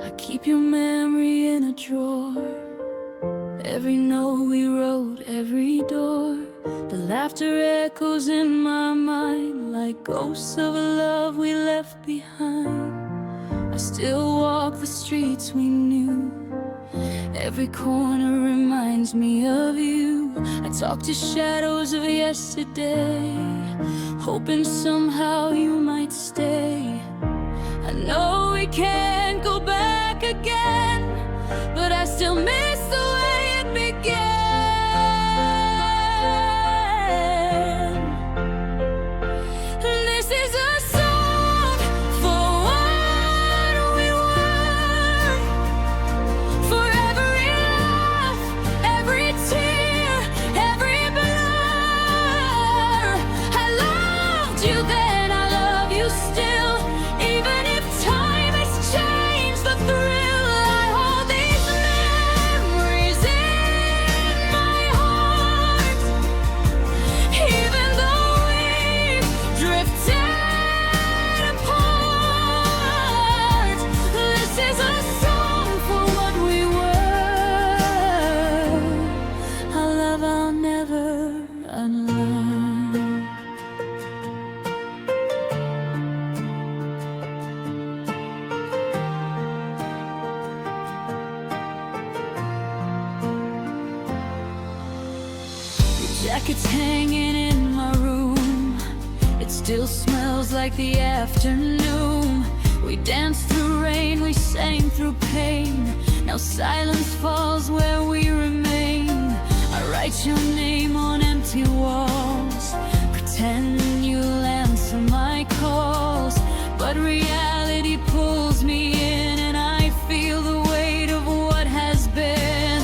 I keep your memory in a drawer. Every note we wrote, every door. The laughter echoes in my mind like ghosts of a love we left behind. I still walk the streets we knew. Every corner reminds me of you. I talk to shadows of yesterday, hoping somehow you might stay. I know we can't go back again, but I still miss the way it began. This is a song for what we were, for every laugh, every tear, every blur. I loved you then, I love you still, even if time has changed the thrill. I hold these memories in my heart, even though we've drifted apart. This is a song for what we were, a love I'll never unlearn. Your jacket's hanging in my room. It still smells like the afternoon. We danced through rain, we sang through pain. Now silence falls where we remain. I write your name on empty walls, pretend you'll answer my calls. But reality pulls me in, and I feel the weight of what has been.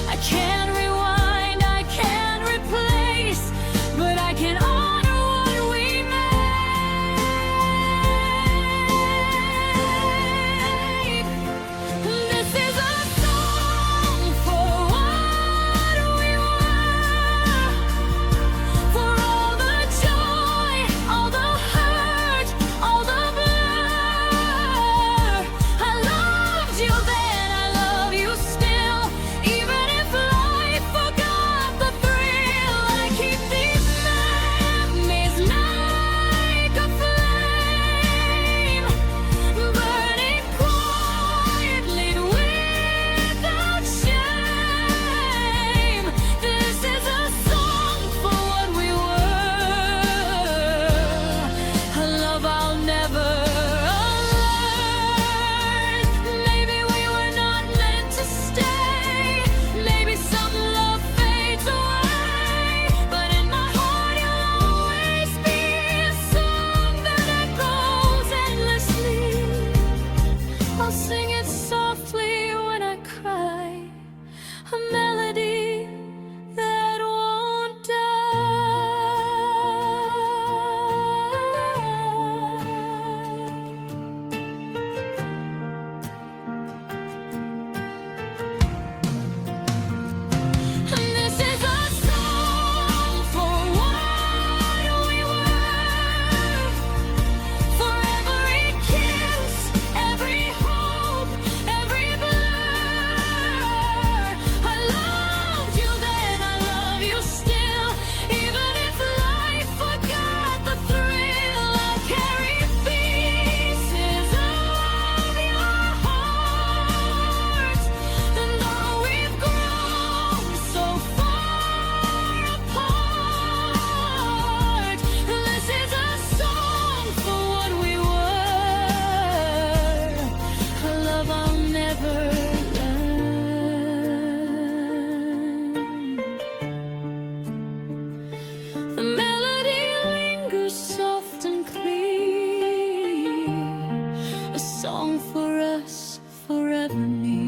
I can't rewind, I can't replace, but I can honor what we made. This is a song for what we were, for all the joy, all the hurt, all the blur. I loved you then, I love you still, even if life forgot the thrill. I keep these memories like a flame, burning quietly without shame. This is a song for what we were, a love I'll never unlearn. Maybe we were not meant to stay, maybe some love fades away, but in my heart you'll always be a song that echoes endlessly. I'll sing it softly when I cry, a melody that won't die. This is a song for what we were, for every kiss, every hope, every blur. I loved you then, I love you still, even if life forgot the thrill. I'll carry pieces of your heart, and though we've grown so far apart, this is a song for what we were, a love I'll never learn. The melody lingers soft and clear, a song for us forever near.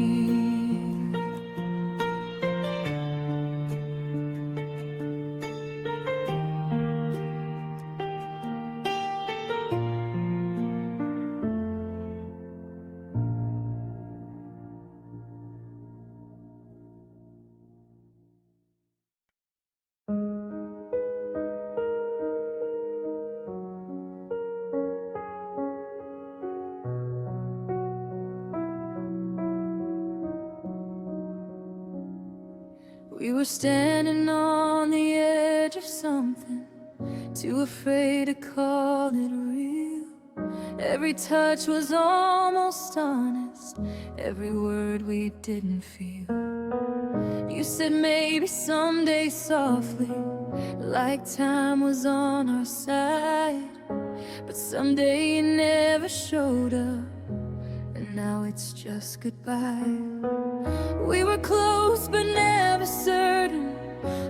We were standing on the edge of something, too afraid to call it real. Every touch was almost honest, every word we didn't feel. You said maybe someday softly, like time was on our side. But someday you never showed up, and now it's just goodbye. We were close but never certain,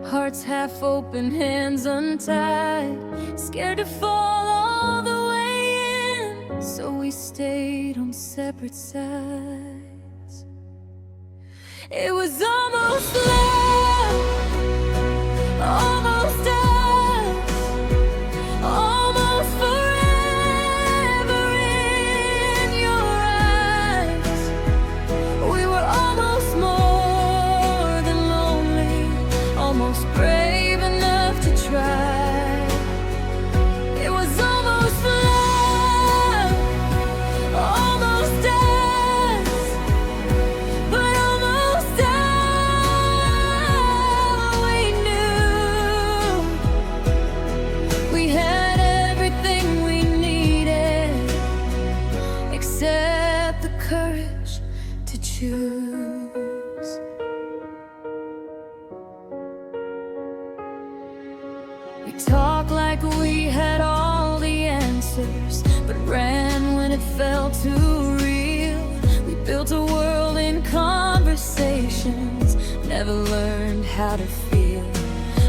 hearts half open, hands untied, scared to fall all the way in, so we stayed on separate sides. It was almost love, almost us, almost forever in your eyes. We were almost more than lonely, almost brave enough to try. It was almost love, almost us, but almost all we knew. We had everything we needed, except the courage to choose. We talked like we had all the answers, but ran when it felt too real. We built a world in conversations, never learned how to feel.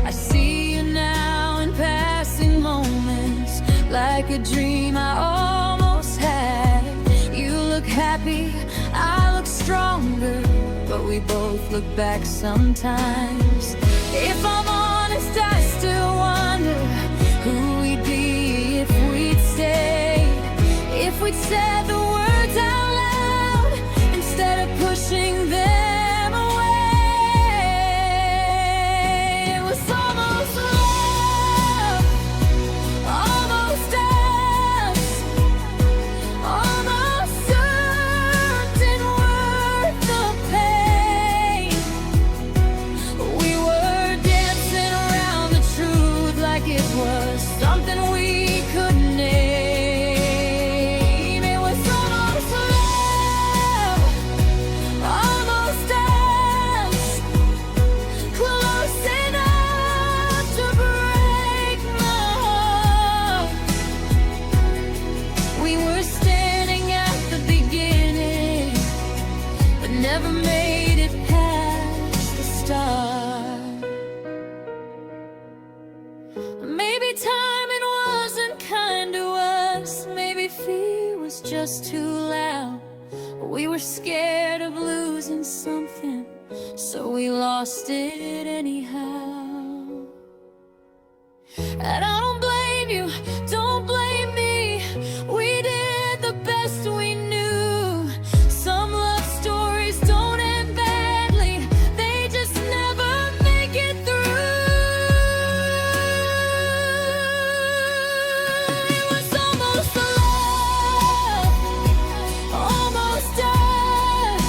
I see you now in passing moments, like a dream I almost had. You look happy, I look stronger, but we both look back sometimes. If I'm honest, I still wonder who we'd be if we'd stayed, if we'd said the words out loud instead of pushing them away. It was almost love, almost us, almost certain worth the pain. We were dancing around the truth like it was something we could name. It was almost love, almost us, close enough to break my heart. We were standing at the beginning, but never made it past the start. Maybe timing wasn't kind to us, maybe fear was just too loud. We were scared of losing something, so we lost it anyhow. And I don't blame you, don't blame me, we did the best we knew. Some love stories don't end badly, they just never make it through. It was almost love, almost us,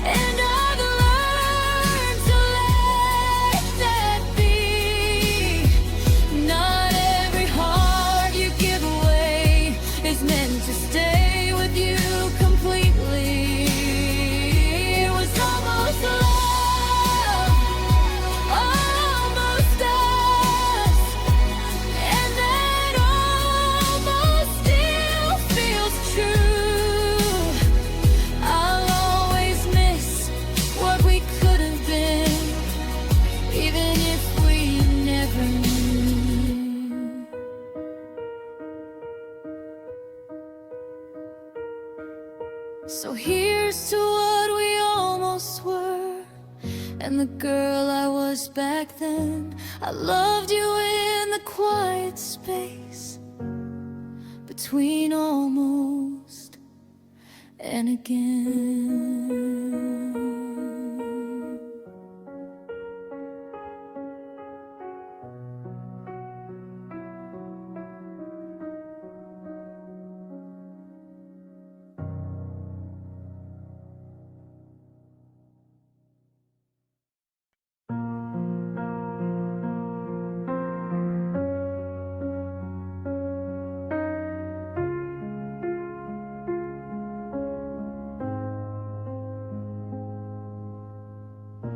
and I've learned to let that be. Not every heart you give away is meant to stay with you completely. It was almost love, almost us, and that almost still feels true. I'll always miss what we could have been, even if we never knew. So here's to what we almost were, and the girl I was back then. I loved you in the quiet space between almost and again.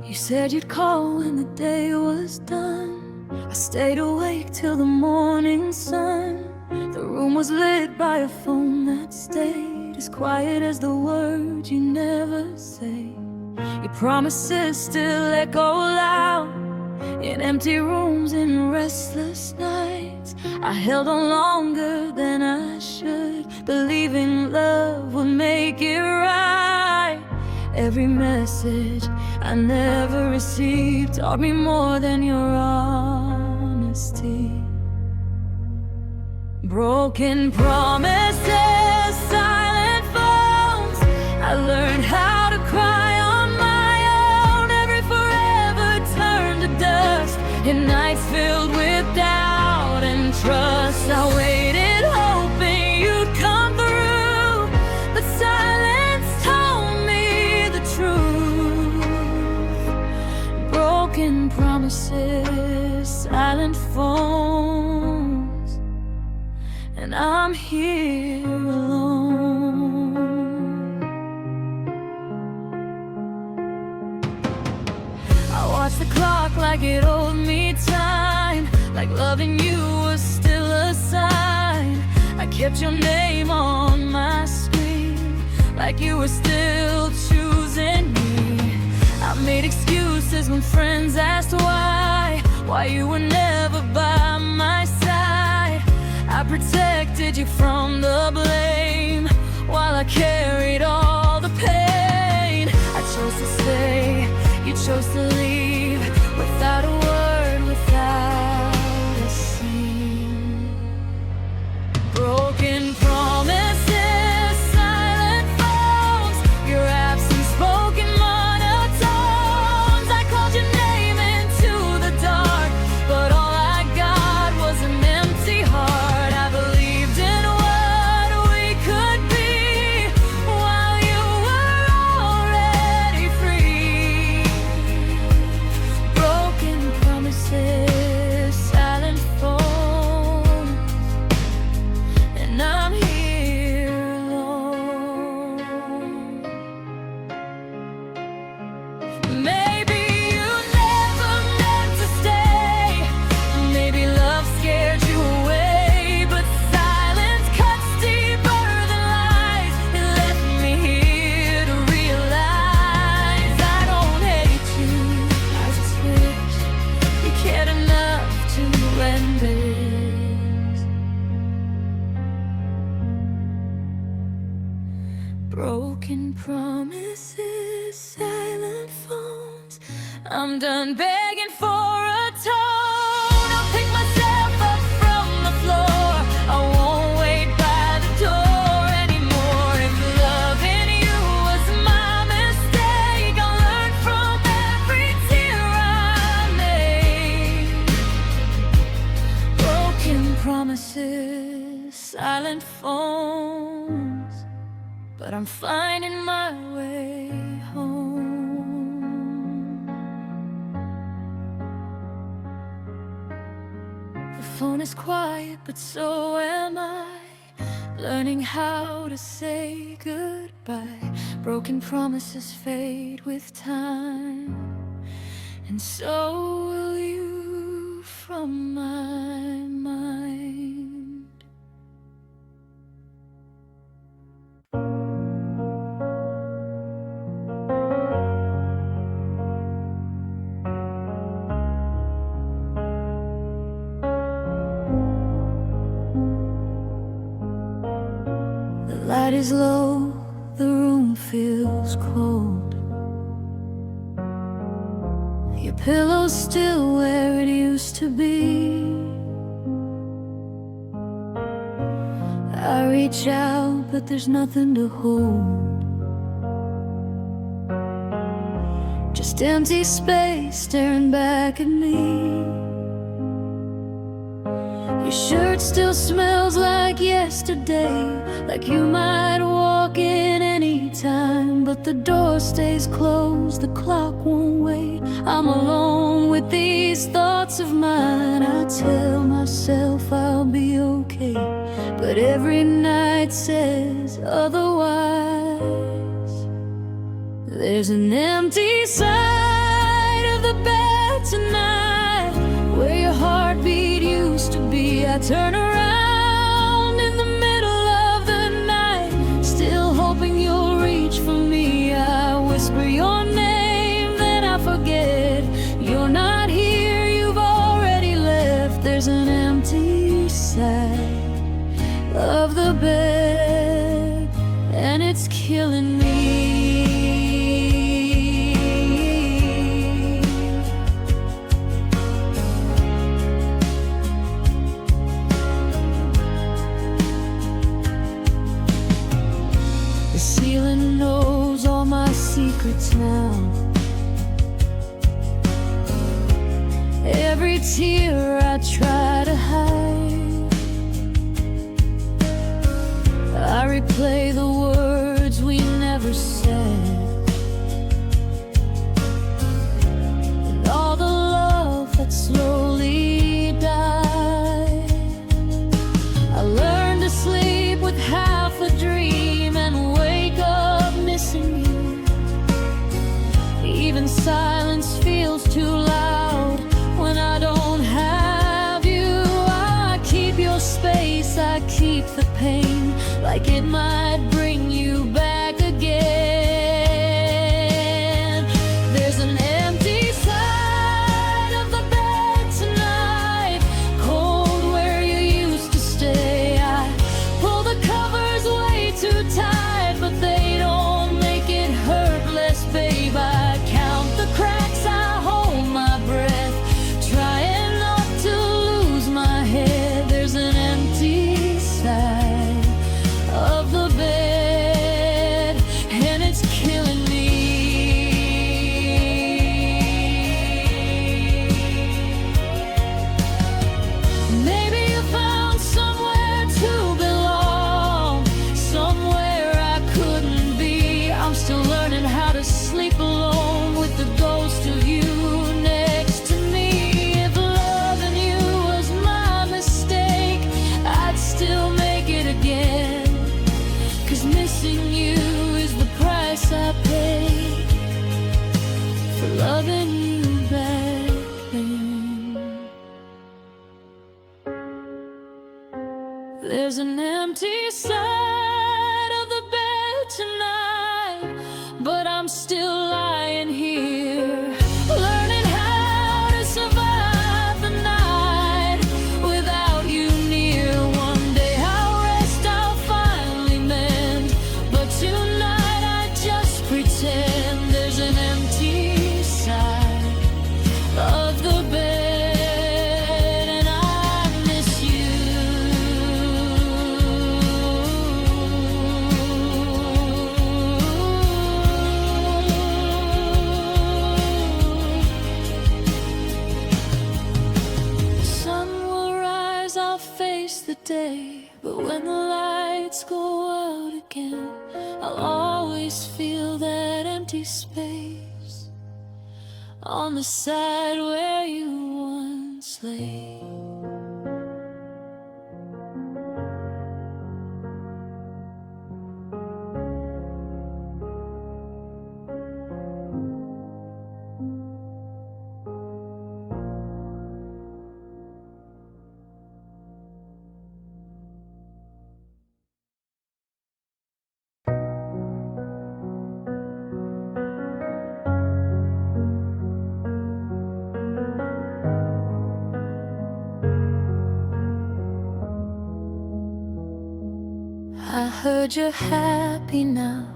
You said you'd call when the day was done. I stayed awake till the morning sun. The room was lit by a phone that stayed as quiet as the words you never say. Your promises still echo loud in empty rooms and restless nights. I held on longer than I should, believing love would make it right. Every message I never received taught me more than your honesty. Broken promises, silent phones. I learned how to cry on my own. Every forever turned to dust in nights filled with doubt and trust. I waited hoping you'd come through, but silence told me the truth. Broken promises, silent phones, and I'm here alone. I watched the clock like it owed me time, like loving you was still a sign. I kept your name on my screen, like you were still choosing me. I made excuses when friends asked why you were never by my side. I protected you from the blame while I carried all the pain. I chose to stay, you chose to leave, without a word, without a scene. Broken promises, silent phones, your absence spoken monotones. I called your name into the dark, but all I got was an empty heart. I believed in what we could be while you were already free. Broken promises, silent phones, and I'm here alone. Maybe you never meant to stay, maybe love scared you away, but silence cuts deeper than lies. It left me here to realize I don't hate you, I just wish you cared enough to end this. Broken promises, silent phones, I'm done begging for a tone. I'll pick myself up from the floor, I won't wait by the door anymore. If loving you was my mistake, I'll learn from every tear I made. Broken promises, silent phones, but I'm finding my way home. The phone is quiet, but so am I, learning how to say goodbye. Broken promises fade with time, and so will you from my mind. The light is low, the room feels cold. Your pillow's still where it used to be. I reach out, but there's nothing to hold. Just empty space staring back at me. Your shirt still smells like yesterday, like you might walk in any time, but the door stays closed, the clock won't wait. I'm alone with these thoughts of mine. I tell myself I'll be okay, but every night says otherwise. There's an empty silence turn around in the middle of the night, still hoping you'll reach for me. I whisper your name, then I forget. You're not here, you've already left. There's an empty side of the bed, and it's killing me. The ceiling knows all my secrets now. Every tear I try to hide, I replay the words we never said, and all the love that slowly died. I learned to sleep with half a dream and wake up missing you. Even silence feels too loud when I don't have you. I keep your space, I keep the pain, like it might bring you back again. There's an empty side of the bed tonight, cold where you used to stay. I pull the covers way too tight, but they don't make it hurt less, babe. I count the cracks, I hold my breath, trying not to lose my head. There's an empty side of the bed, and it's killing me. Maybe you found somewhere to belong, somewhere I couldn't be. I'm still learning how to sleep alone with the ghost of you next to me. If loving you was my mistake, I'd still make it again, 'cause missing you is the price I paid for loving you back then. There's an empty side of the bed tonight, but I'm still lying here, learning how to survive the night without you near. One day I'll rest, I'll finally mend, but tonight I just pretend. There's an empty side of the bed, and I miss you. The sun will rise, I'll face the day, but when the lights go out again, I'll always feel that empty space on the side where you once lay. I heard you're happy now,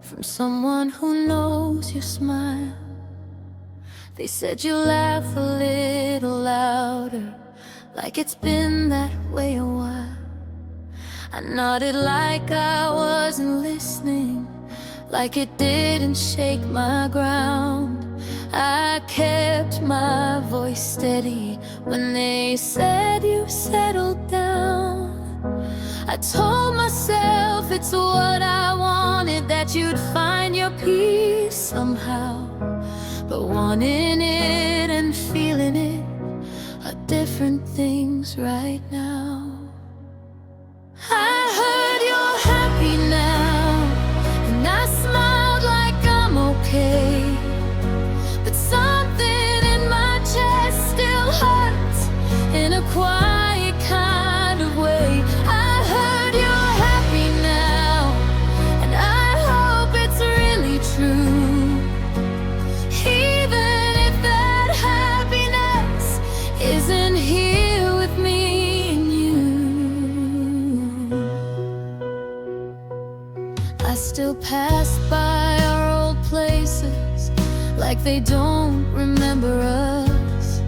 from someone who knows your smile. They said you laugh a little louder, like it's been that way a while. I nodded like I wasn't listening, like it didn't shake my ground. I kept my voice steady when they said you settled down. I told myself it's what I wanted, that you'd find your peace somehow. But wanting it and feeling it are different things right now. I heard you're happy now, and I smiled like I'm okay. But something in my chest still hurts in a quiet like they don't remember us,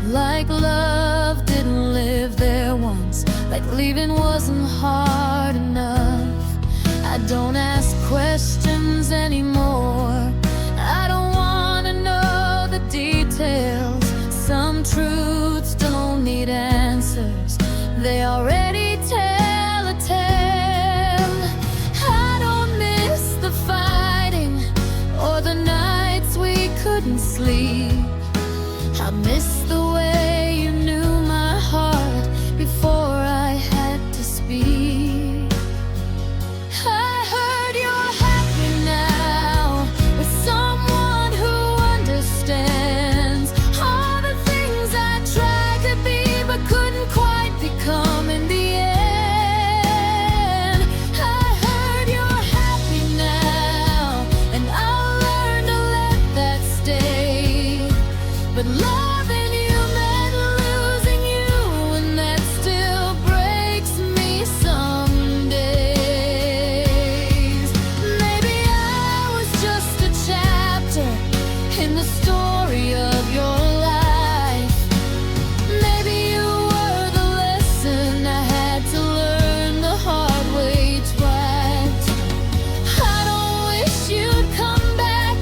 like love didn't live there once, like leaving wasn't hard enough. I don't ask questions anymore. I don't wanna know the details. Some truths don't need answers, they already tell a tale. I don't miss the fighting or the nights we couldn't sleep. I miss the way you knew my heart before I had to speak. I heard you're happy now with someone who understands all the things I tried to be but couldn't quite become in the end. I heard you're happy now, and I'll learn to let that stay. But loving you meant losing you, and that still breaks me some days. Maybe I was just a chapter in the story of your life. Maybe you were the lesson I had to learn the hard way twice. I don't wish you'd come back,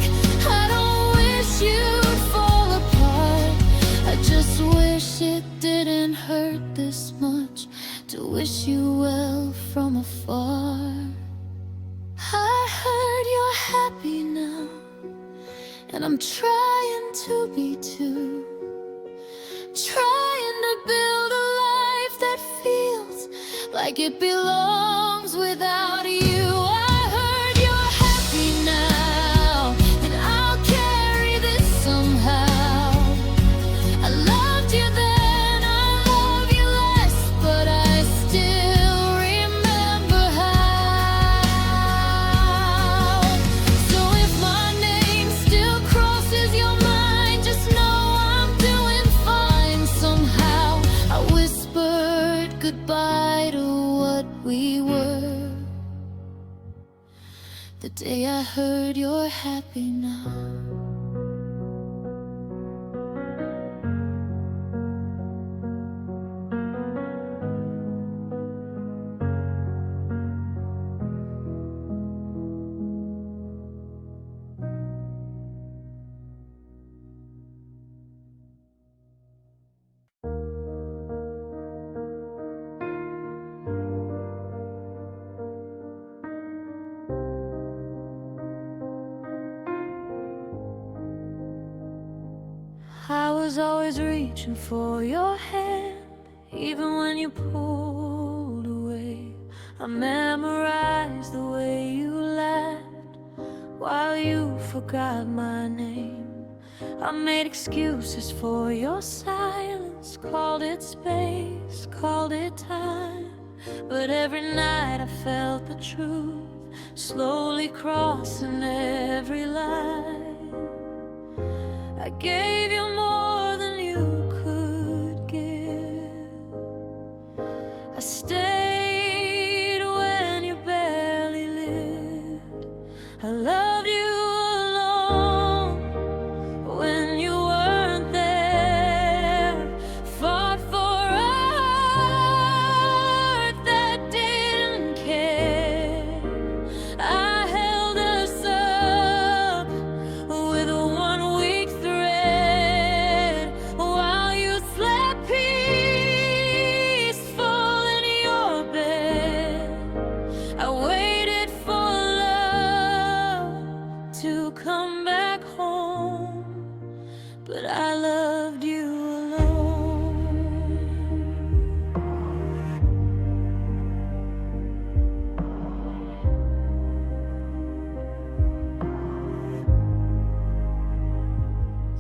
I don't wish you'd fall apart. I just wish it didn't hurt this much to wish you well from afar. I heard you're happy now, and I'm trying to be too. Trying to build a life that feels like it belongs without you. I heard you're happy now, and I'll carry this somehow. I loved you then, I love you less, but I still remember how. So if my name still crosses your mind, just know I'm doing fine somehow. I whispered goodbye to what we were the day I heard you're happy now. I was always reaching for your hand, even when you pulled away. I memorized the way you laughed while you forgot my name. I made excuses for your silence, called it space, called it time. But every night I felt the truth slowly crossing every line. I gave you more than you could give. I stayed when you barely lived. I loved you alone when you weren't there. Fought for a heart that didn't care. I held us up with a one-week thread while you slept peaceful in your bed. I waited for love to come back home, but I loved you alone.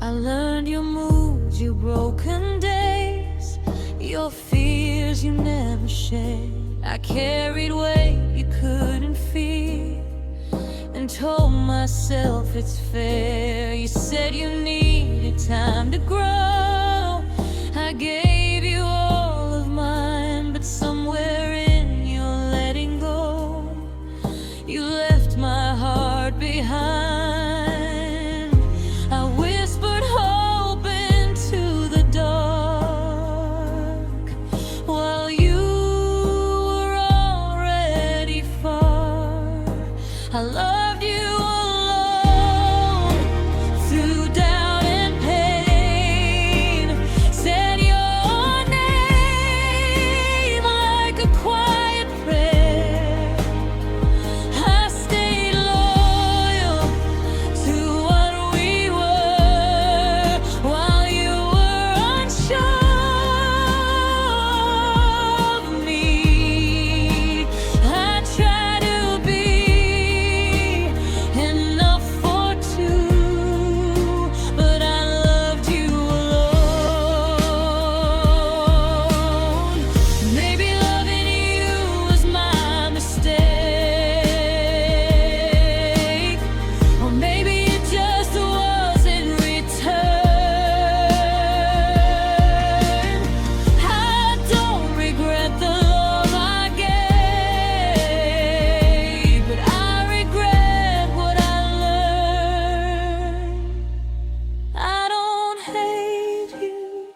I learned your moods, your broken days, your fears you never shared. I carried weight you couldn't feel and told myself it's fair. You said you needed time to grow. I gave you all of mine, but somewhere in your letting go, you left my heart behind. I loved you alone through doubt and pain. Said your name like a quiet prayer. I stayed loyal to what we were while you were unsure of me. I tried to be enough for two, but I loved you alone. Maybe loving you was my mistake, or maybe it just was in return. I don't regret the love I gave, but I regret what I learned. I don't hate you,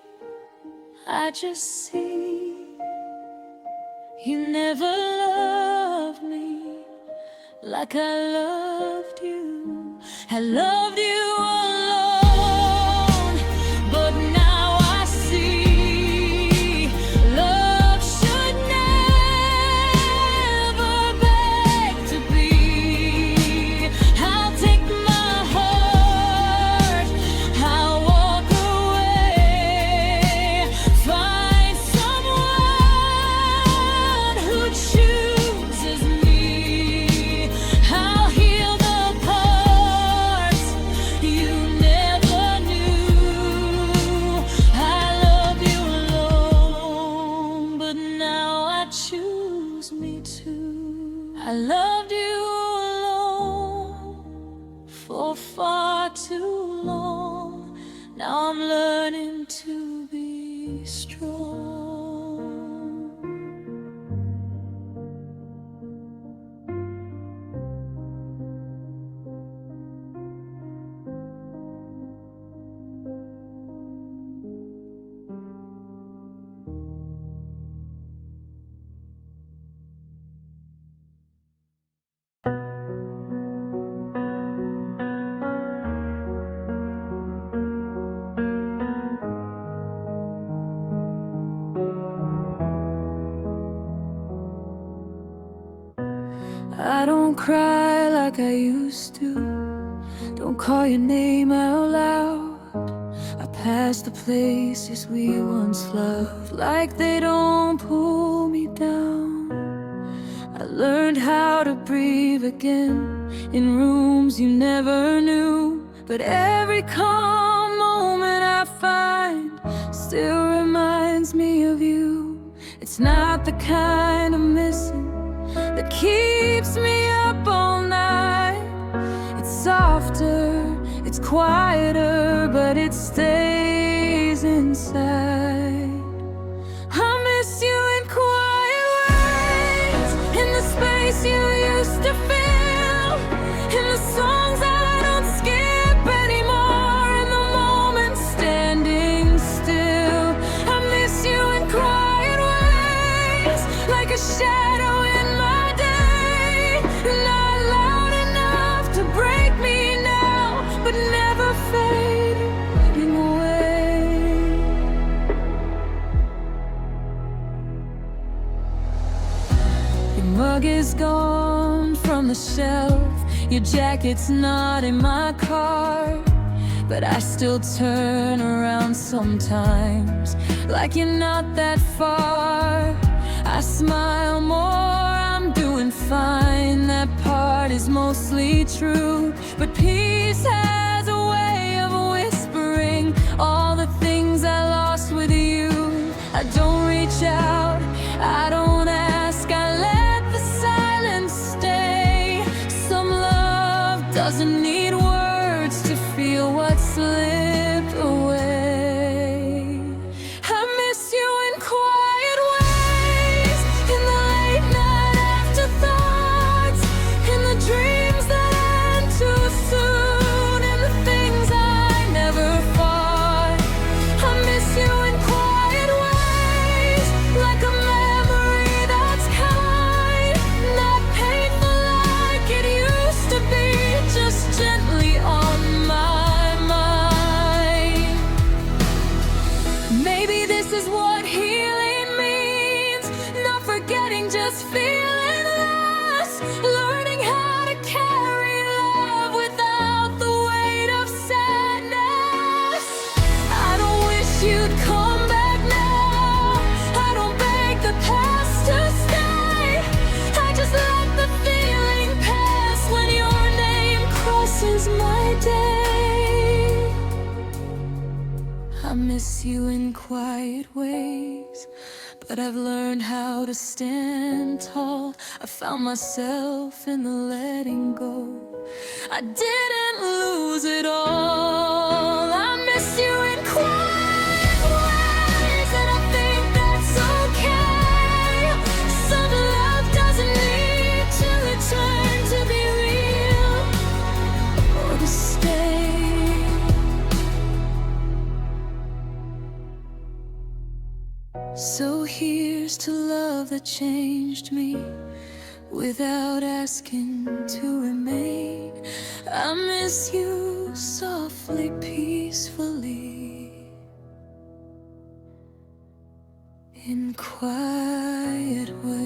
I just see you never loved me like I loved you. I loved you alone, but now I see love should never beg to be. I'll take my heart, I'll walk away, find someone who chooses me. I'll heal the parts you never knew. I love you alone, but now I choose me too. I loved you alone for far too long. Now I'm learning to be strong. I don't cry like I used to. Don't call your name out loud. I pass the places we once loved like they don't pull me down. I learned how to breathe again in rooms you never knew. But every calm moment I find still reminds me of you. It's not the kind of missing that keeps me up all night. It's softer, it's quieter, but it stays inside. I miss you in quiet ways, in the space you used to fill, in the songs I don't skip anymore, in the moments standing still. I miss you in quiet ways, like a shadow in my day, not loud enough to break me now, but never fading away. Your mug is gone from the shelf, your jacket's not in my car, but I still turn around sometimes, like you're not that far. I smile more, I'm doing fine, that part is mostly true, but peace has a way of whispering all the things I lost with you. I don't reach out, I don't ask, I let the silence stay. Some love doesn't need words to feel what slipped away. I miss you in quiet ways, in the late night afterthoughts, in the dreams that end too soon, in the things I never fought. I miss you in quiet ways, like a memory that's kind, not painful like it used to be. miss you in quiet ways, but I've learned how to stand tall. I found myself in the letting go. I didn't lose it all. I miss you in quiet ways, and I think that's okay. Some love doesn't need to return to be real or to stay. So here's to love that changed me without asking to remain. I miss you softly, peacefully, in quiet ways.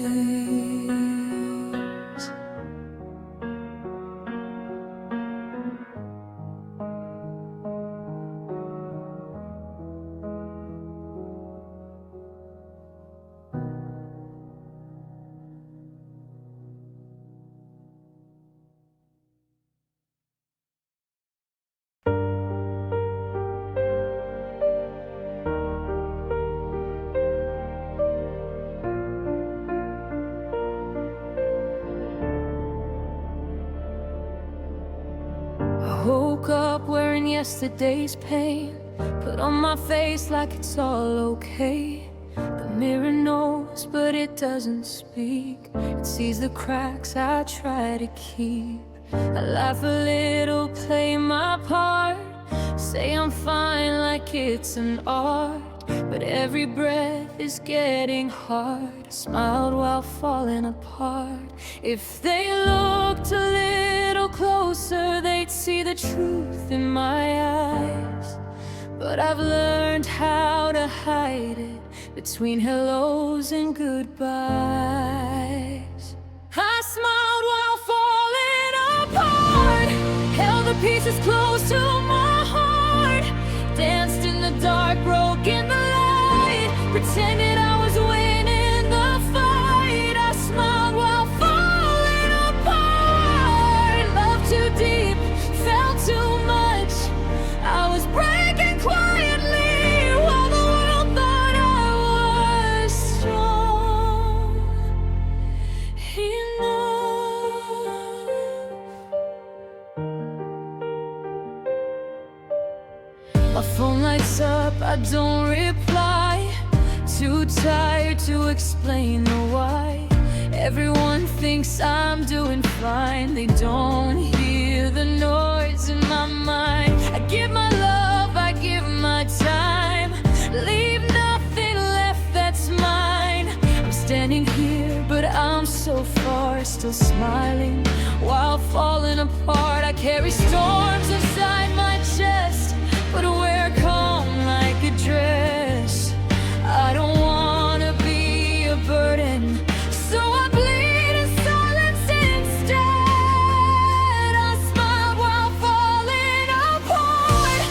I woke up wearing yesterday's pain, put on my face like it's all okay. The mirror knows, but it doesn't speak. It sees the cracks I try to keep. I laugh a little, play my part, say I'm fine like it's an art. But every breath is getting hard. I smiled while falling apart. If they looked a little closer, they'd see the truth in my eyes. But I've learned how to hide it between hellos and goodbyes. I smiled while falling apart, held the pieces close to my heart, danced in the dark, broke in the light, pretended I was winning the fight. I smiled while falling apart, loved too deep, felt too much. I was breaking quietly while the world thought I was strong enough. My phone lights up, I don't reply. Too tired to explain the why. Everyone thinks I'm doing fine. They don't hear the noise in my mind. I give my love, I give my time, leave nothing left that's mine. I'm standing here, but I'm so far, still smiling while falling apart. I carry storms inside my chest, but wear calm like a dress. I don't wanna be a burden, so I bleed in silence instead. I smiled while falling apart,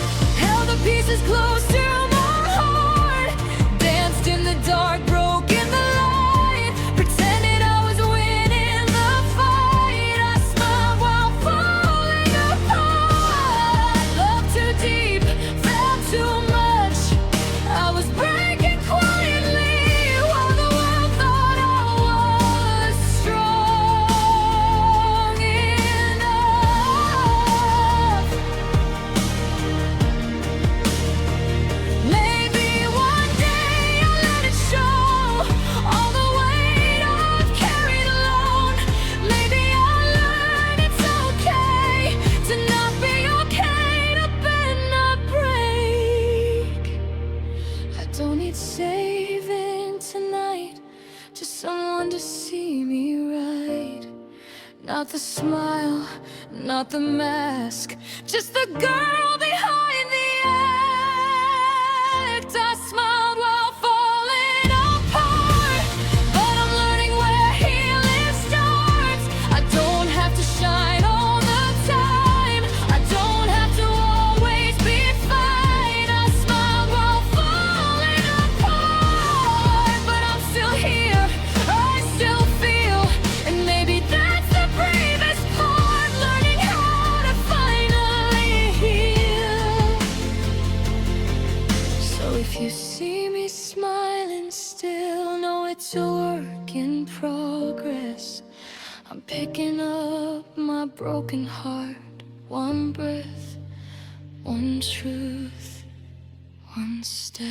held the pieces close to my heart, danced in the dark, broke in the light, pretended I was winning the fight. I smiled while falling apart, love too deep, felt too much. I was breaking quietly while the world thought I was strong enough. Maybe one day I'll let it show, all the weight I've carried alone. Maybe I'll learn it's okay to not be okay, to bend, not break. I don't need saving tonight, just someone to see me right. Not the smile, not the mask, just the girl behind the act. I smiled while falling apart, but I'm learning where healing starts. I don't have to shine all the time, I don't have to always be fine. I smiled while falling apart, but I'm still here, I still feel, and maybe that's the bravest part, learning how to finally heal. I'm picking up my broken heart. One breath, one truth, one step.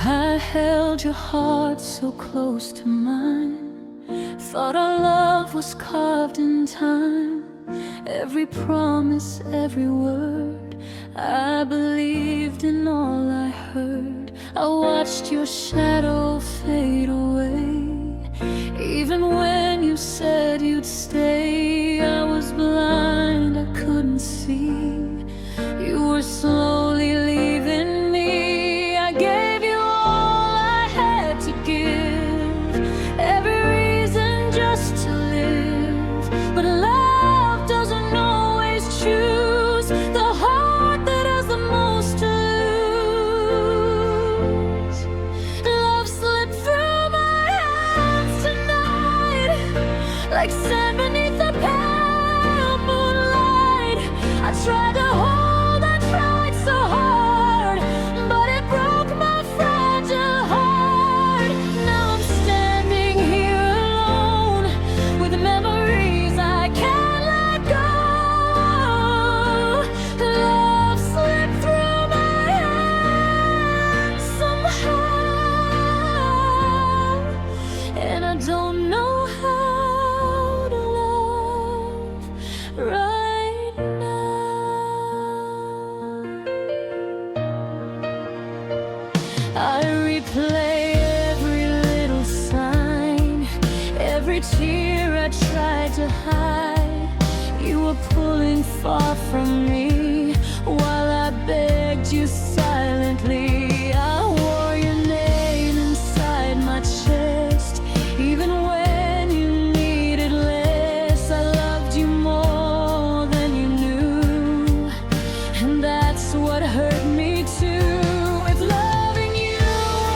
I held your heart so close to mine, thought our love was carved in time. Every promise, every word, I believed in all I heard. I watched your shadow fade away. Even when you said you'd stay, I was blind, I couldn't see. You were slowly leaving me. I gave you all I had to give, every reason just to live. But love doesn't always choose the heart that has the most to lose. Love slipped through my hands tonight, like sand beneath the pale moonlight. I tried to hold and tried so hard, but it broke my fragile heart. Now I'm standing here alone with memories I can't let go. Love slipped through my hands somehow, and I don't know how to love right now. I replay every little sign, every tear I tried to hide. You were pulling far from me while I begged you silently. I wore your name inside my chest, even when you needed less. I loved you more than you knew, and that's what hurt me too. If loving you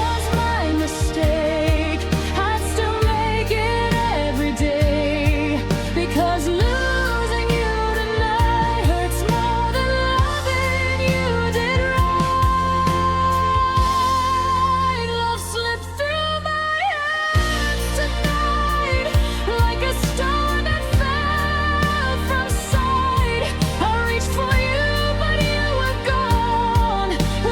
was my mistake, I'd still make it every day, because losing you tonight hurts more than loving you did right. Love slipped through my hands tonight, like a star that fell from sight. I reached for you, but you were gone,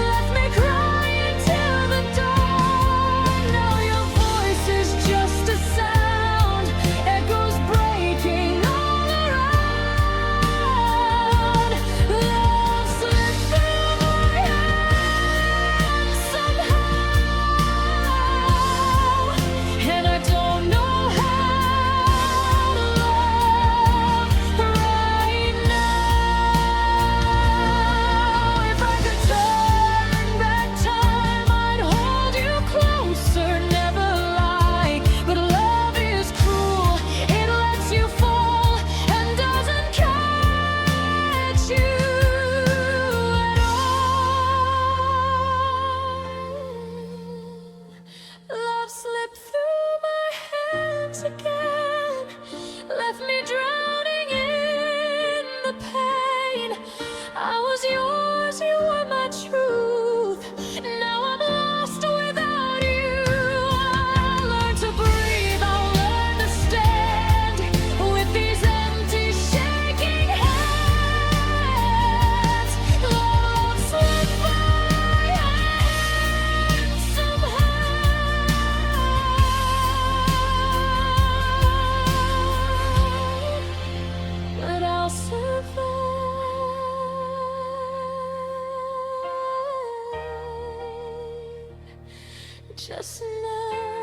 left me crying till the dawn. Now your voice is just a sound, echoes breaking all around. Love slipped through my hands somehow, and I don't know how to love right now. If I could turn back time, I'd hold you closer, never lie. But love is cruel, it lets you fall and doesn't catch you at all. Love slipped through my hands again, left me drowning in the pain. I was yours, you were my truth. Now I'm lost without you. I'll learn to breathe, I'll learn to stand with these empty, shaking hands. Love slipped by my hands somehow, but I'll survive. Just not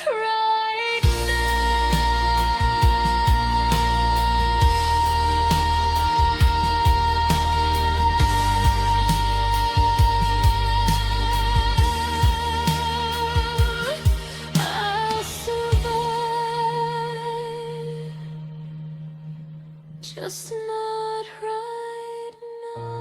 right now. I'll survive, just not right now.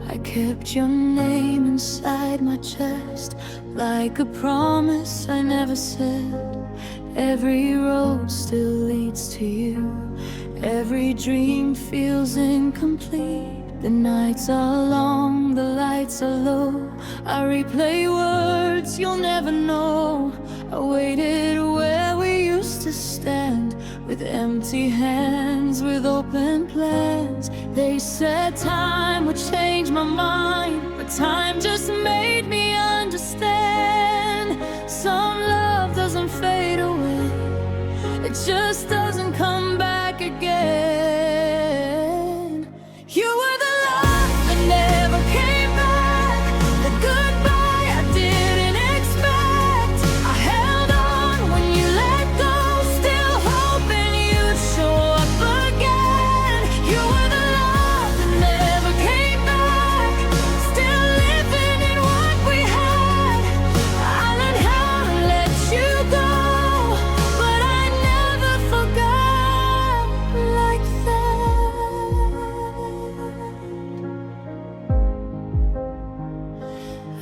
I kept your name inside my chest, like a promise I never said. Every road still leads to you, every dream feels incomplete. The nights are long, the lights are low, I replay words you'll never know. I waited where we used to stand, with empty hands, with open plans. They said time would change my mind, but time just made me understand. Some love doesn't fade away, it just doesn't come back again. You were the love that never came back, the goodbye I didn't expect. I held on when you let go, still hoping you'd show up again. You were the love that never came back, still living in what we had. I learned how to let you go, but I never forgot like that.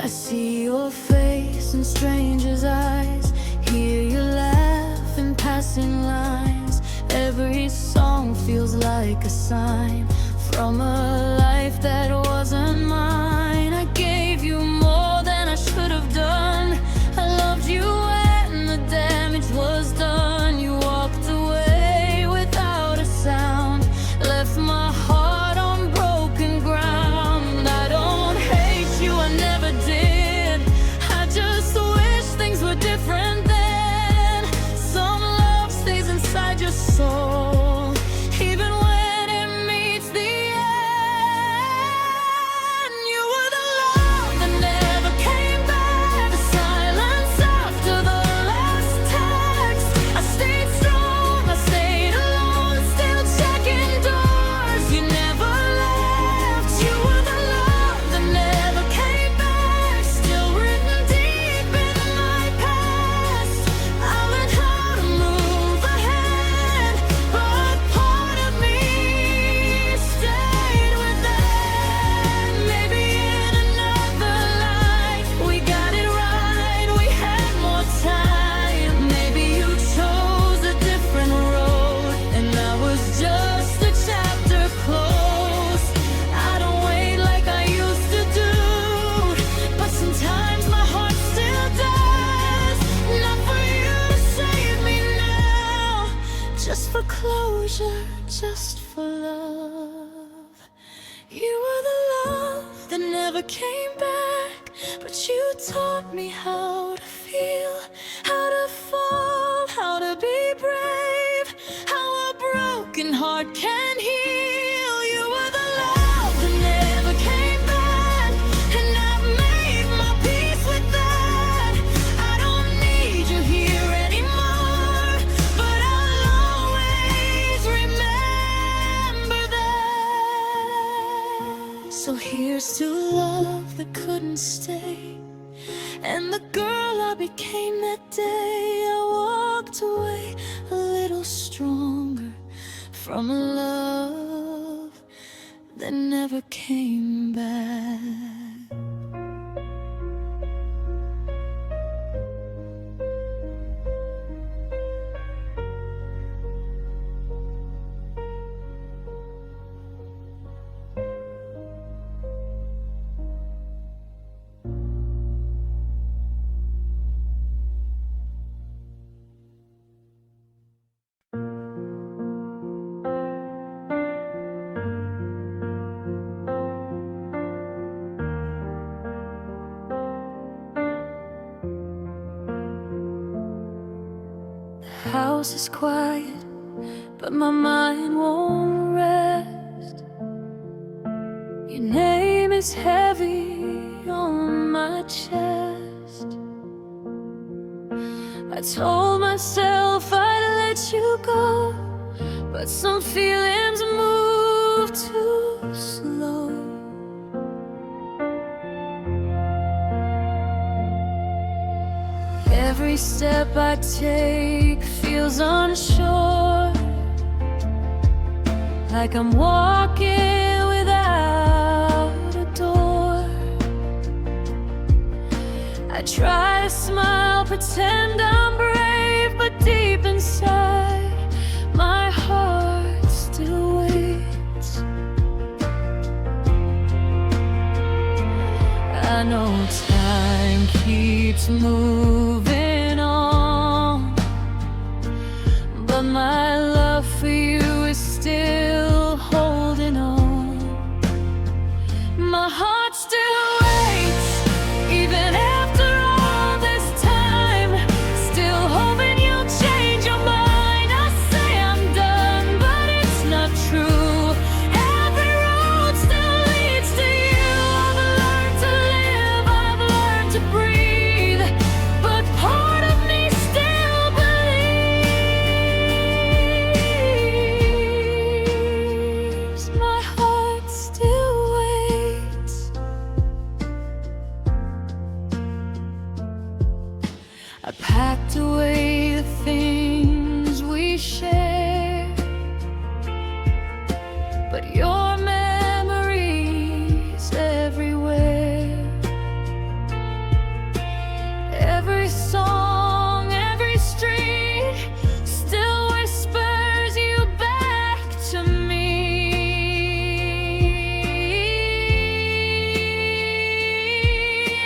I see your face in strangers' eyes, hear you laugh in passing lines. Every song feels like a sign from a life that wasn't mine. I gave you more than I should have done, I loved you when the damage was done. You walked away without a sound, left my heart on broken ground. I don't hate you, I never did, I just wish things were different then. Some love stays inside your soul, even when it meets the end. You were the love that never came back, the silence after the last text. I stayed strong, I stayed alone, still checking doors you never left. You were the love that never came back, still written deep in my past. I learned how to move ahead, but part of me stayed with them. Maybe in another life we got it right, we had more time. Maybe you chose a different road, and that was just a chapter closed. I don't wait like I used to do, but sometimes my heart still does. Not for you to save me now, just for closure, just for love. You were the love that never came back, but you taught me how to feel, how to fall, how to be brave, how a broken heart can heal. You were the love that never came back, and I've made my peace with that. I don't need you here anymore, but I'll always remember that. So here's to love that couldn't stay, and the girl I became that day. I walked away a little stronger from a love that never came back. The house is quiet, but my mind won't rest. Your name is heavy on my chest. I told myself I'd let you go, but some feelings move too slow. Every step I take feels unsure, like I'm walking without a door. I try to smile, pretend I'm brave, but deep inside, my heart still waits. I know time keeps moving on, but my love for you is still holding on. My heart still waits, even after all this time, still hoping you'll change your mind. I say I'm done, but it's not true. Every road still leads to you. I've learned to live, I've learned to breathe, but part of me still believes. My heart still waits. I packed away the things we share, but your memory's everywhere. Every song, every street still whispers you back to me.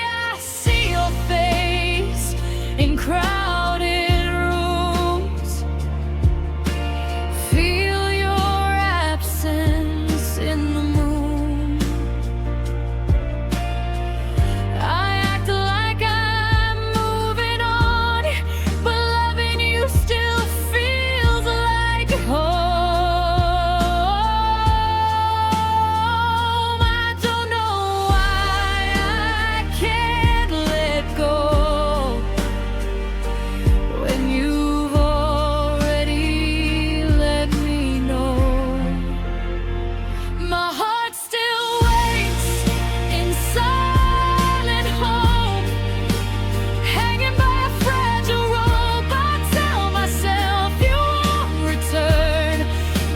I see your face in crowded rooms, feel your absence in the moon. I act like I'm moving on, but loving you still feels like home. I don't know why I can't let go when you've already let me know. My heart still waits in silent hope, hanging by a fragile rope. I tell myself you won't return,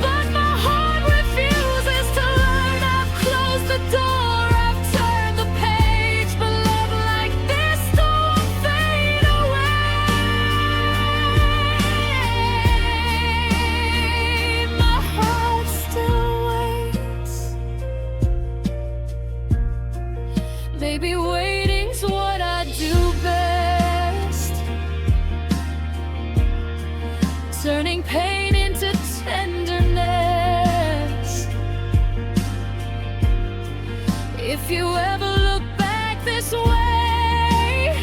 but my heart refuses to learn. I've closed the door, I've turned the page, but love like this don't fade away. My heart still waits. Maybe waiting's what I do best, turning pain into tenderness. If you ever look back this way,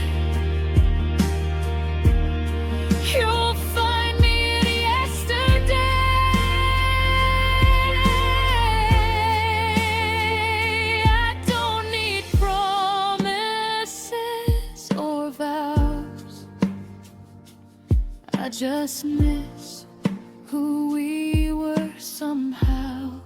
you'll find me in yesterday. I don't need promises or vows, I just miss who we were somehow.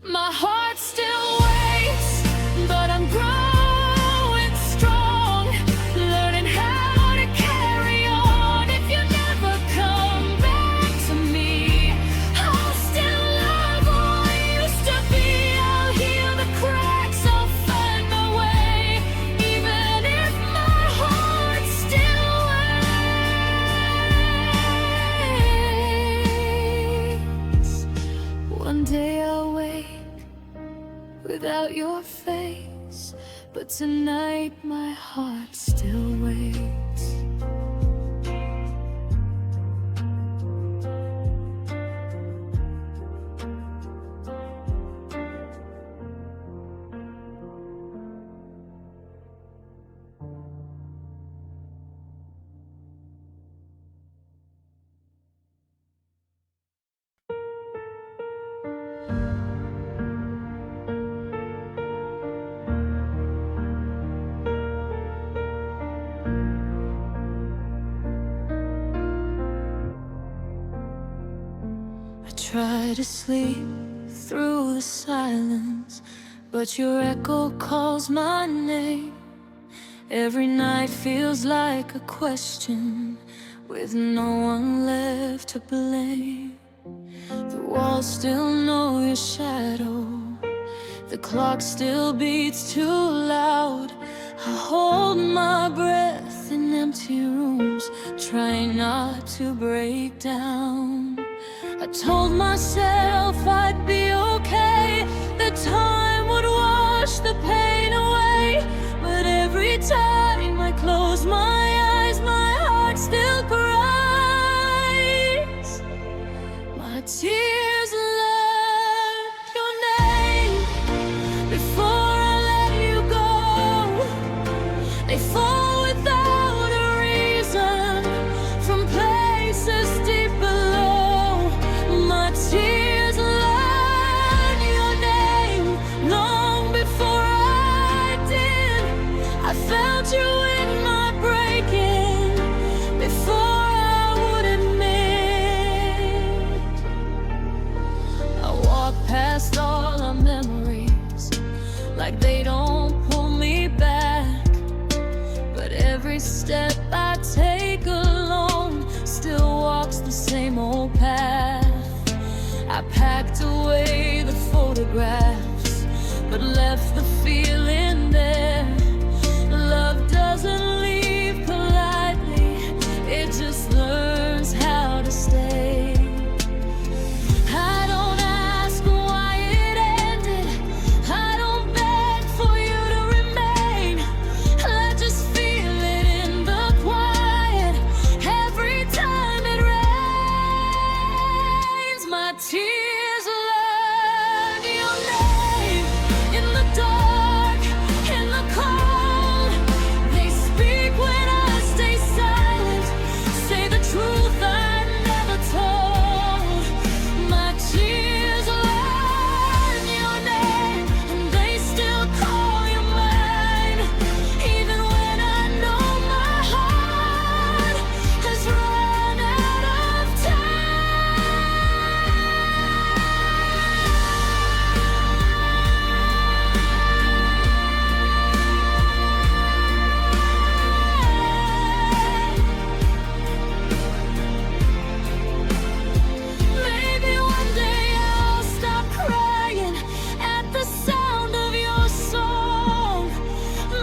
My heart still waits, but I'm growing strong, learning how to carry on. If you never come back to me, I'll still love who I used to be. I'll heal the cracks, I'll find my way, even if my heart still waits. One day I'll wake without your face, but tonight my heart still waits. Try to sleep through the silence, but your echo calls my name. Every night feels like a question, with no one left to blame. The walls still know your shadow, The clock still beats too loud. I hold my breath in empty rooms, trying not to break down. I told myself I'd be okay, that time would wash the pain away. But every time I close my eyes, my heart still cries. My tears learned your name before I let you go. They fall without a reason from places deep below. My tears learned your name long before I did. I felt you in my breaking before I would admit. I walk past all our memories like they don't pull me back. But every step I take alone still walks the same old path. I packed away the photographs, but left the feeling there. Love doesn't leave politely, it just learns how to stay. I don't ask why it ended, I don't beg for you to remain. I just feel it in the quiet every time it rains. My tears learned your name in the dark, in the cold. They speak when I stay silent, say the truth I never told. My tears learn your name, and they still call you mine, even when I know my heart has run out of Maybe one day I'll stop crying at the sound of your song.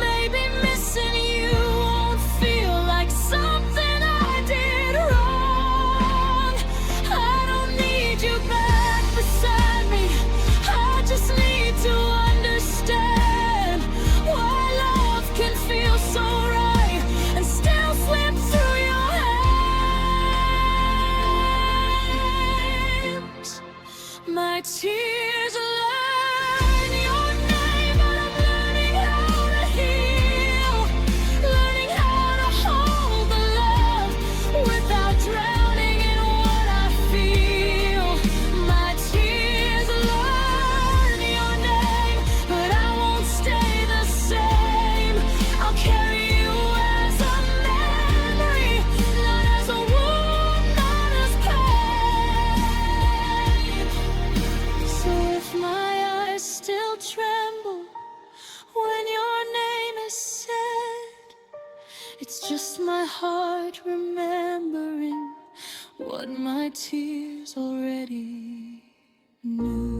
Maybe missing you won't feel like something I did wrong. I don't need you back beside me, I just need to understand why love can feel so right and still slip through your hands. My tears learn your name, but I'm learning how to heal, learning how to hold the love without drowning in what I feel. My tears learn your name, but I won't stay the same. I'll carry you as a memory, not as a wound, not as pain. So if my eyes still tremble when your name is said, it's just my heart remembering what my tears already knew.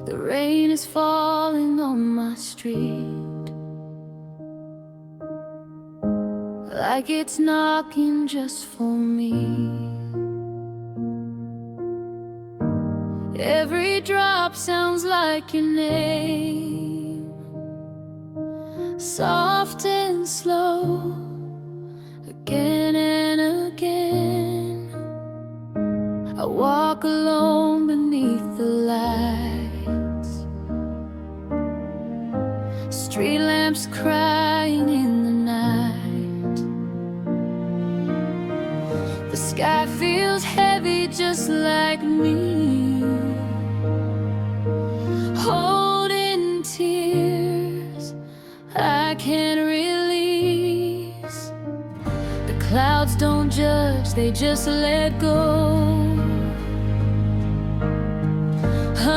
The rain is falling on my street, like it's knocking just for me. Every drop sounds like your name, soft and slow, again and again. I walk alone beneath the lights, street lamps crying in the night. The sky feels heavy just like me, holding tears I can't release. The clouds don't judge, they just let go.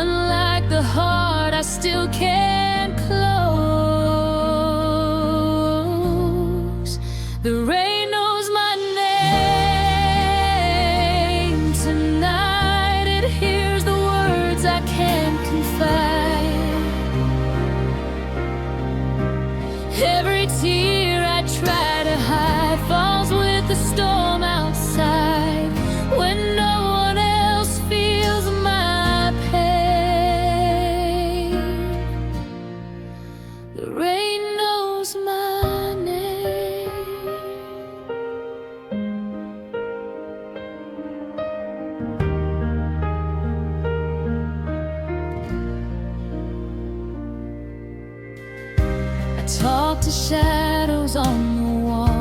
Unlike the heart, I still can't close. The rain knows my name. Tonight it hears the words I can't confide. Every tear I try to hide falls with the storm outside. When no one else feels my pain, the rain knows my name. I talk to shadows on the wall.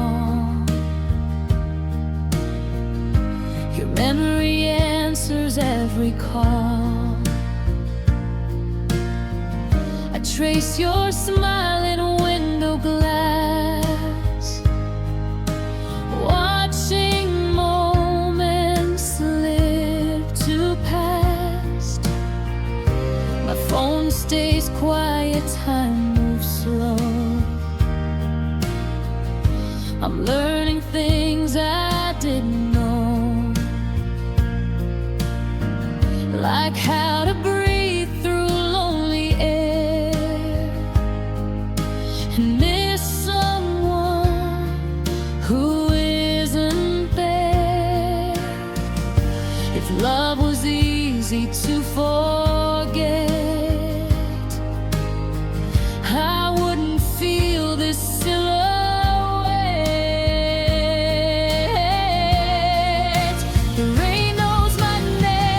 Your memory answers every call. I trace your smile in window glass, watching moments slip to past. My phone stays quiet, time moves slow. I'm learning things I didn't know, like how to breathe through lonely air and miss someone who isn't there. If love was easy to forget, I wouldn't feel this silhouette. The rain knows my name.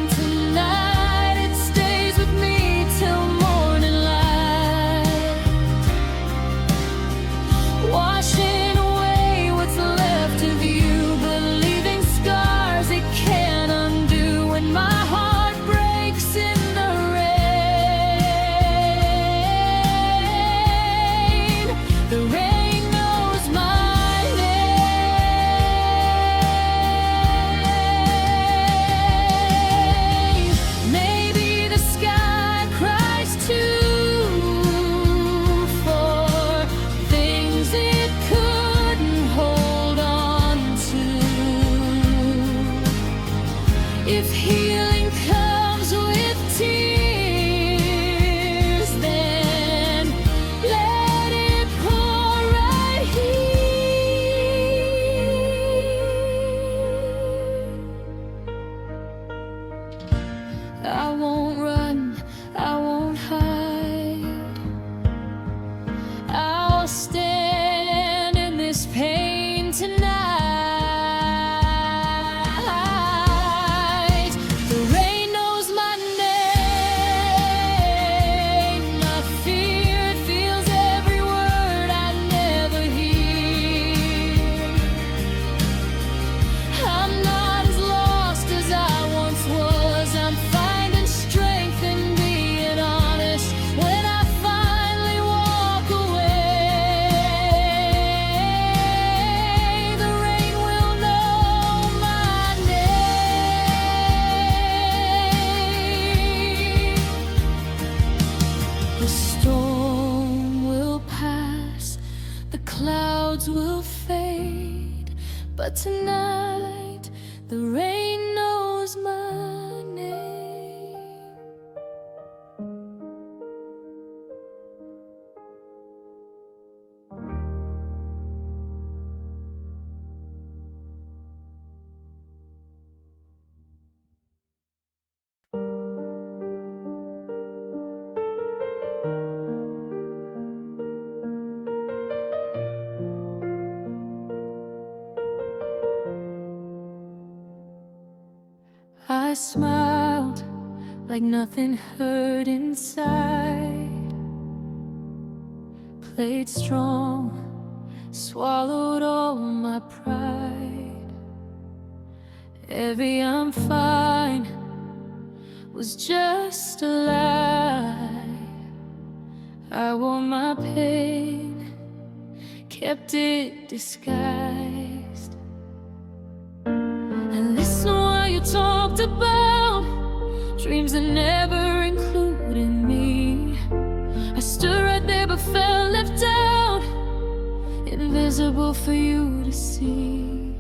Tonight it stays with me till morning light, washing away what's left of you, but leaving scars it can't undo. When my heart breaks in the rain, the rain knows my name. Maybe the sky cries too for things it couldn't hold on to. If healing comes with tears, then let it pour right here. I won't run, I won't hide. I'll stand in this pain tonight. The rain knows my name. My fear feels every word I never hear. I'm not as lost as I once was. I'm finding strength in being honest. When I finally walk away, the rain will know my name. The storm will pass, the clouds will fade, but tonight the rain knows my name. I smiled like nothing hurt inside, played strong, swallowed all my pride. Every I'm fine was just a lie. I wore my pain kept it disguised. And listen while you talked about dreams that never included me. I stood right there but felt left out, invisible for you to see.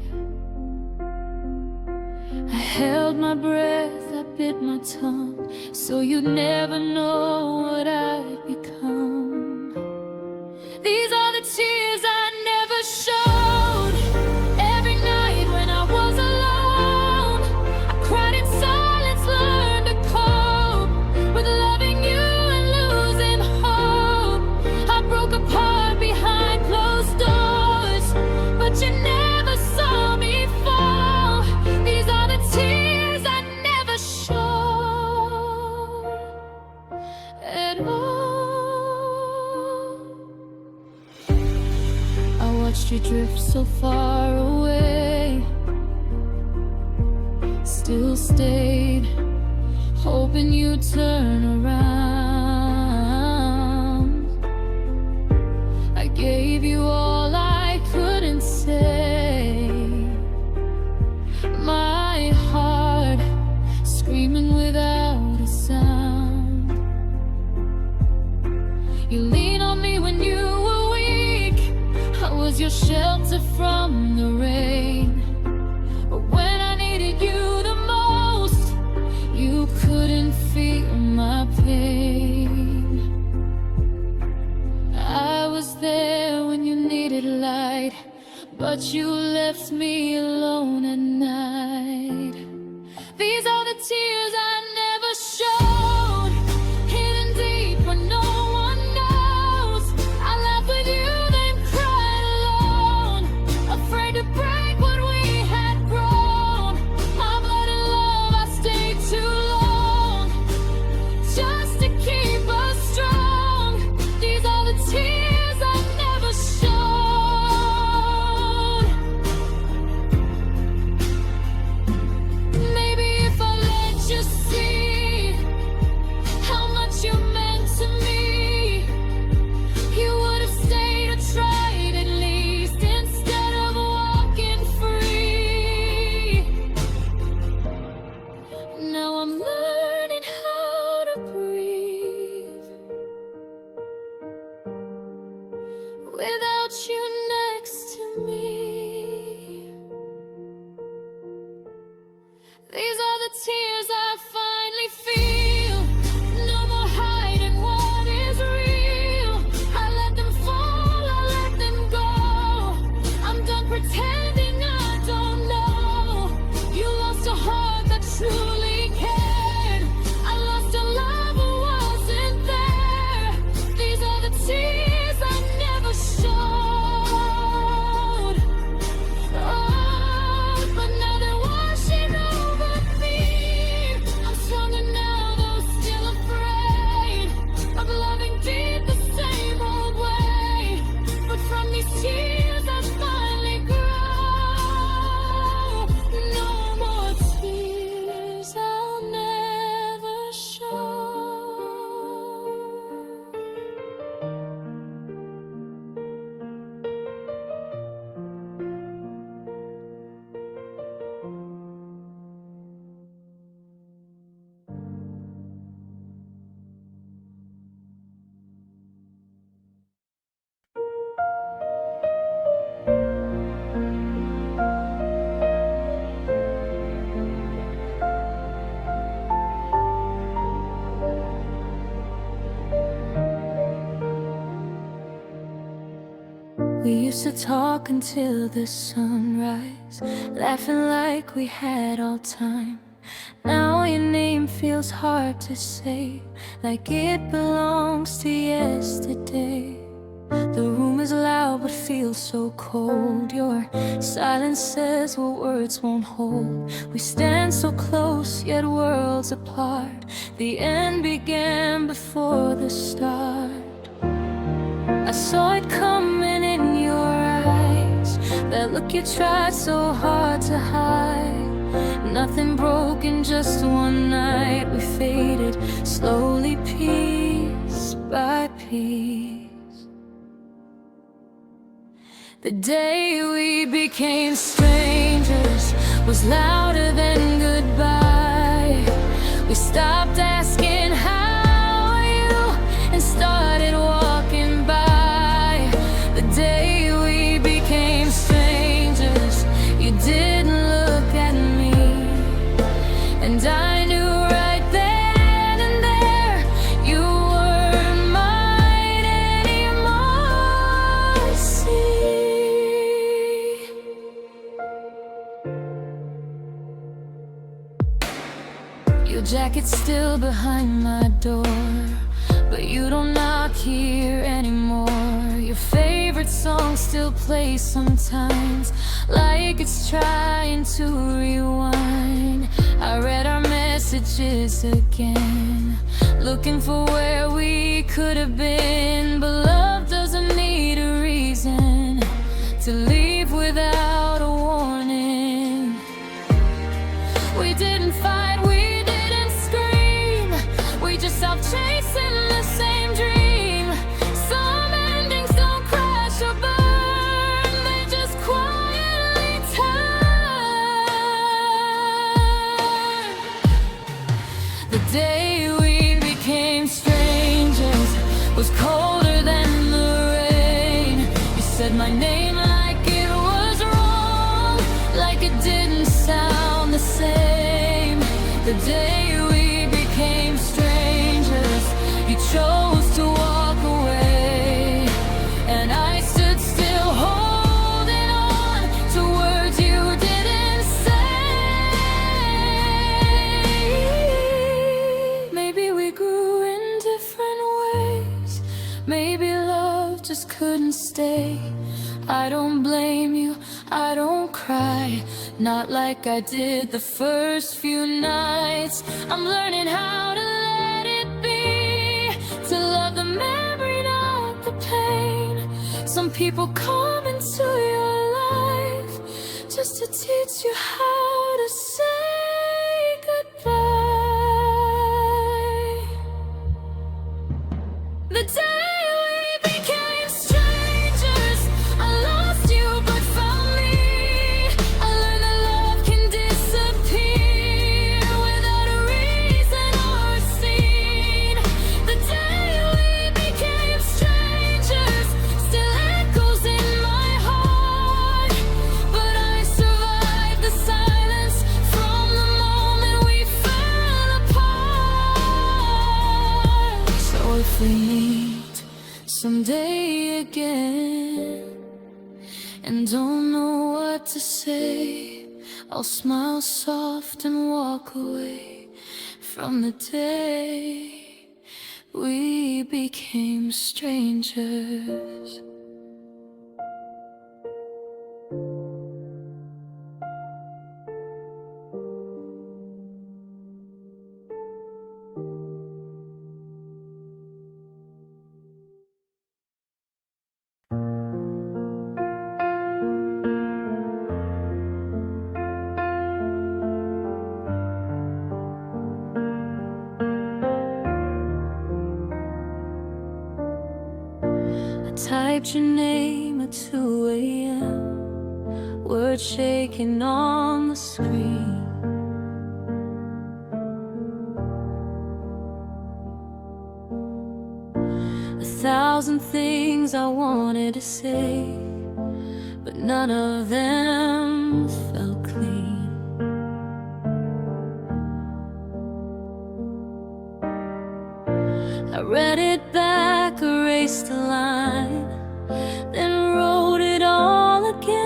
I held my breath, I bit my tongue, so you'd never know what I'd become. These are the tears I never showed. Every night when I was alone, I cried in silence, learned to cope with loving you and losing hope. I broke apart behind closed doors, but you never saw me fall. These are the tears I never showed at all. I watched you drift so far away, still stayed, hoping you'd turn around. I gave you all I couldn't say, my heart screaming without a sound. You leaned on me when you were weak, I was your shelter from the rain. But when I needed you the most, you couldn't feel my pain. I was there when you needed light, but you left me alone at night. These are the tears I never showed, hidden deep where no one knows. I laughed with you, then cried alone, afraid to break what we had grown. My blood and love, I stayed too long, just to keep us strong. These are the tears I never showed. Maybe if I let you see how much you meant to me, you would have stayed or tried at least, instead of walking free. Now I'm learning how to breathe without you next to me. These are the tears I finally feel. No more hiding what is real. I let them fall, I let them go. I'm done pretending I don't know. You lost a heart that truly cared. I lost a love who wasn't there. These are the tears I never showed. Oh, but now they're washing over me. I'm stronger now, though still afraid of loving deep the same old way. But from these tears I finally grow. No more tears I'll never show. We used to talk until the sunrise, laughing like we had all time. Now your name feels hard to say, like it belongs to yesterday. The room is loud but feels so cold. Your silence says what words won't hold. We stand so close yet worlds apart. The end began before the start. I saw it coming in your eyes, that look you tried so hard to hide. Nothing broken, just one night we faded slowly, piece by piece. The day we became strangers was louder than goodbye. We stopped asking how are you and started walking by. The day we became strangers, you didn't look at me, and I knew right then and there you weren't mine anymore. See, your jacket's still behind my door, but you don't knock here anymore. Your favorite song still plays sometimes, like it's trying to rewind. I read our messages again, looking for where we could have been. But love doesn't need a reason to leave without a warning. We didn't fight, we didn't scream, we just stopped chasing the same dream. Some endings don't crash or burn, they just quietly turn. The day we became strangers was colder than the rain. You said my name like it was wrong, like it didn't sound the same. The day we became strangers, you chose to walk away, and I stood still holding on to words you didn't say. Maybe we grew in different ways, maybe love just couldn't stay. I don't blame you, I don't cry, not like I did the first few nights. I'm learning how to let it be, to love the memory, not the pain. Some people come into your life just to teach you how to say goodbye. The day we became strangers, I lost you but found me. I learned that love can disappear without a reason or a scene. The day we became strangers still echoes in my heart, but I survived the silence from the moment we fell apart. So if we meet someday again and don't know what to say, I'll smile soft and walk away from the day we became strangers. I typed your name at 2 a.m., words shaking on the screen. A thousand things I wanted to say, but none of them felt clean. I read it back, erased a line, then wrote it all again.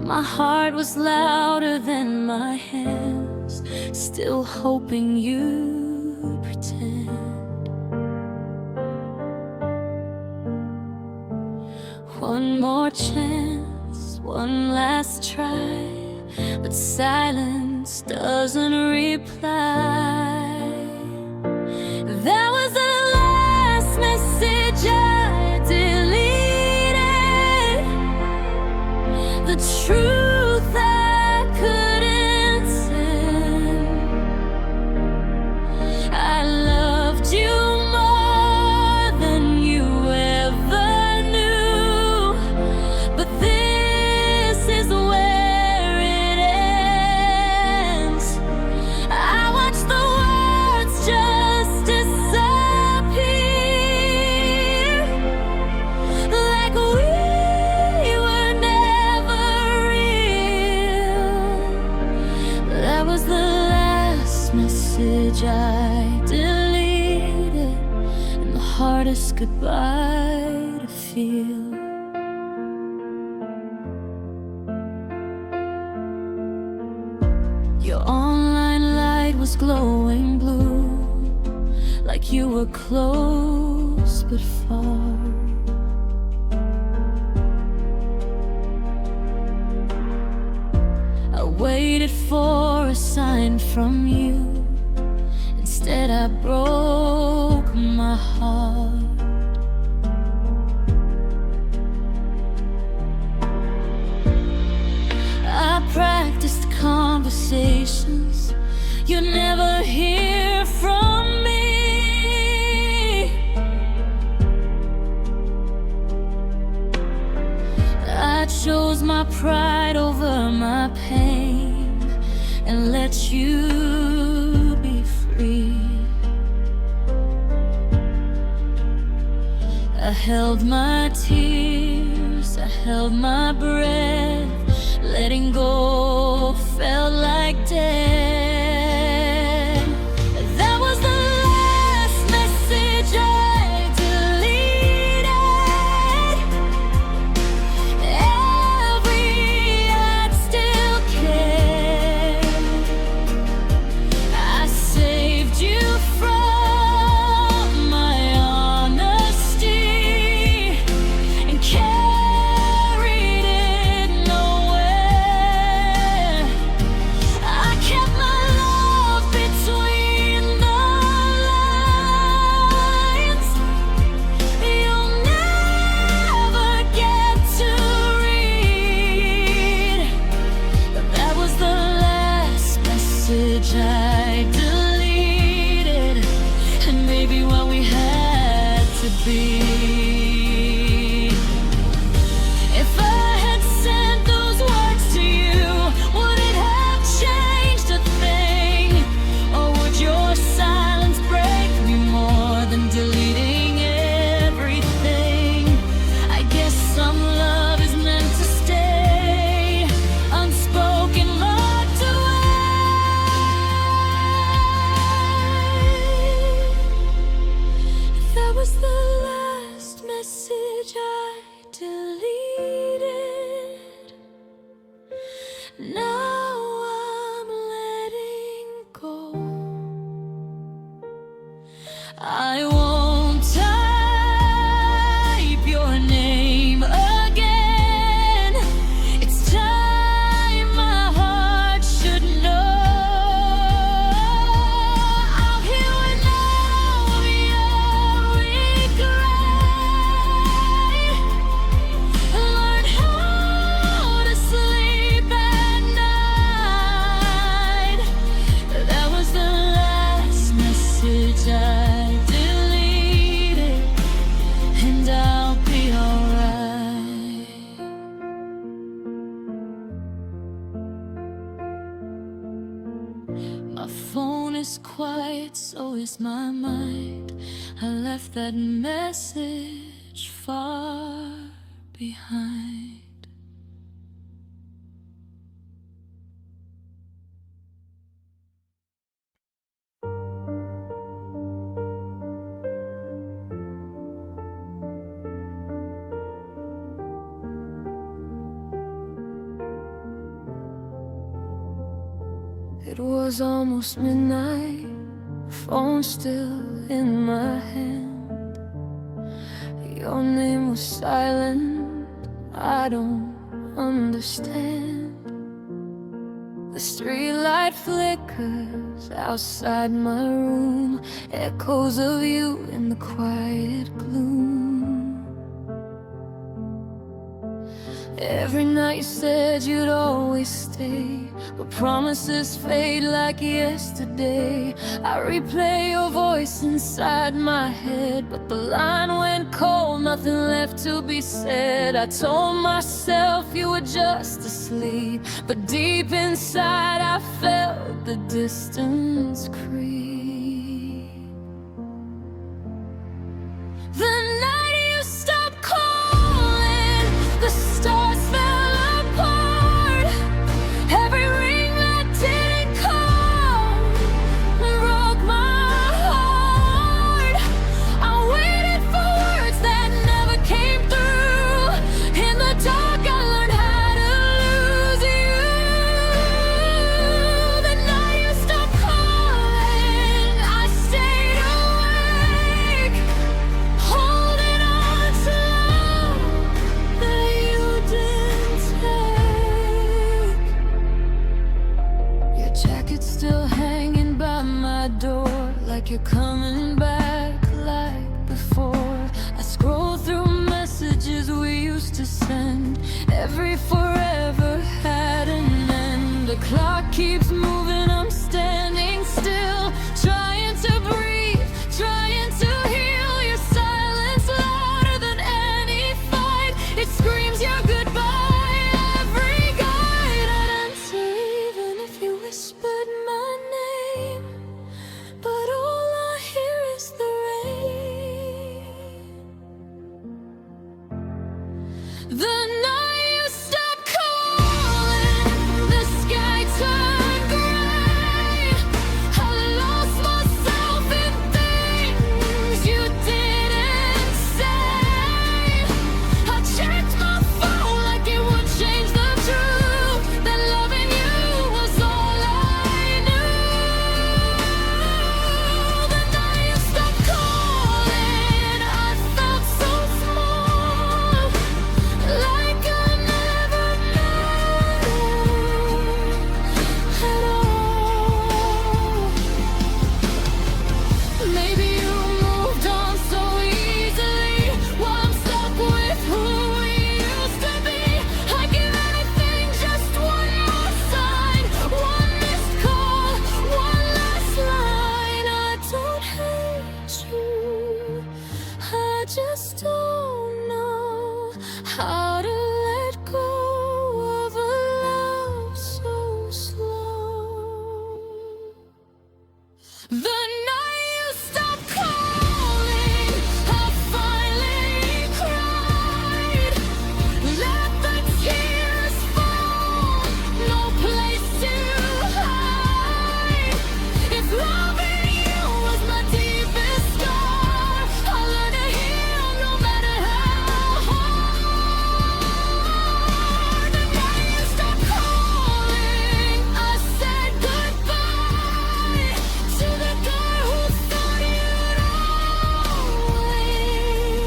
My heart was louder than my hands, still hoping you'd pretend. One more chance, one last try, but silence doesn't reply. That was the last message I deleted, the truth I couldn't send. I love hardest goodbye to feel. Your online light was glowing blue, like you were close but far. I waited for a sign from you. Instead I broke my heart. I practiced conversations you never hear from me. I chose my pride over my pain and let you be free. I held my tears, I held my breath. Letting go felt like death. That was the last message I deleted. Every ad still cared. I saved you from my honesty and carried it nowhere. I kept my love between the lines. You'll never get to read. That was the last message I deleted, and maybe what we had to be. If I had sent those words to you, would it have changed a thing? Or would your silence break me more than deleting everything? I guess some love is meant to stay unspoken, locked away. That was the last message I deleted. Now I'm letting go. I won't type your name again. It's time my heart should know. I'll heal with no regret. Learn how to sleep at night. That was the last message I deleted, and I'll be alright. My phone is quiet, so is my mind. I left that message far behind. It was almost midnight, phone still in my hand. Your name was silent, I don't understand. The streetlight flickers outside my room, echoes of you in the quiet gloom. Every night you said you'd always stay, but promises fade like yesterday. I replay your voice inside my head, but the line went cold, nothing left to be said. I told myself you were just asleep, but deep inside I felt the distance creep. The night you stopped calling, the stars fell apart. Every ring that didn't come broke my heart. I waited you're coming back like before. I scroll through messages we used to send. Every forever had an end. The clock keeps moving, I'm standing still, trying to breathe, trying to heal. Your silence louder than any fight. It screams your goodbye. Every guide I'd answer even if you whispered my name, but all I hear is the rain. The night you stopped calling, the sky turned gray. I lost myself in things you didn't say. I checked my phone like it would change the truth, that loving you was all I knew. The night you stopped calling, I felt so small, like I never mattered at all. Maybe you moved on so easily, while I'm stuck with who we used to be. I'd give anything, just one more sign, one missed call, one last line. I don't hate you, I just don't know how to let go of a love so slow. The night you stopped calling, I finally cried. Let the tears fall, no place to hide. If loving you was my deepest scar, I'll learn to heal no matter how hard. The night you stopped calling, I said goodbye to the guy who thought you'd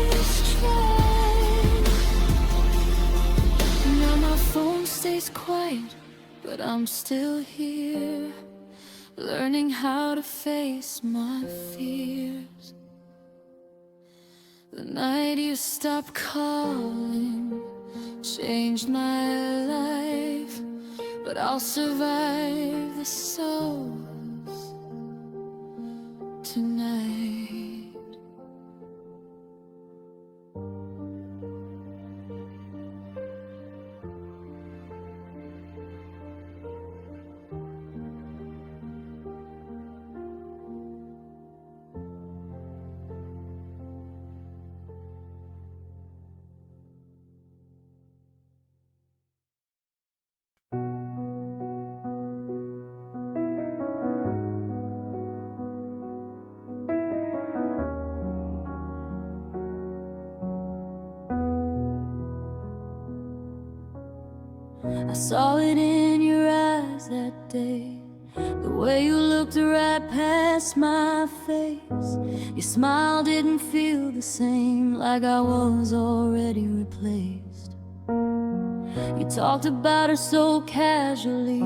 always try. Now my phone stays quiet, but I'm still here, learning how to face my fears. The night you stopped calling changed my life, but I'll survive the sorrows tonight. I saw it in your eyes that day, the way you looked right past my face. Your smile didn't feel the same, like I was already replaced. You talked about her so casually,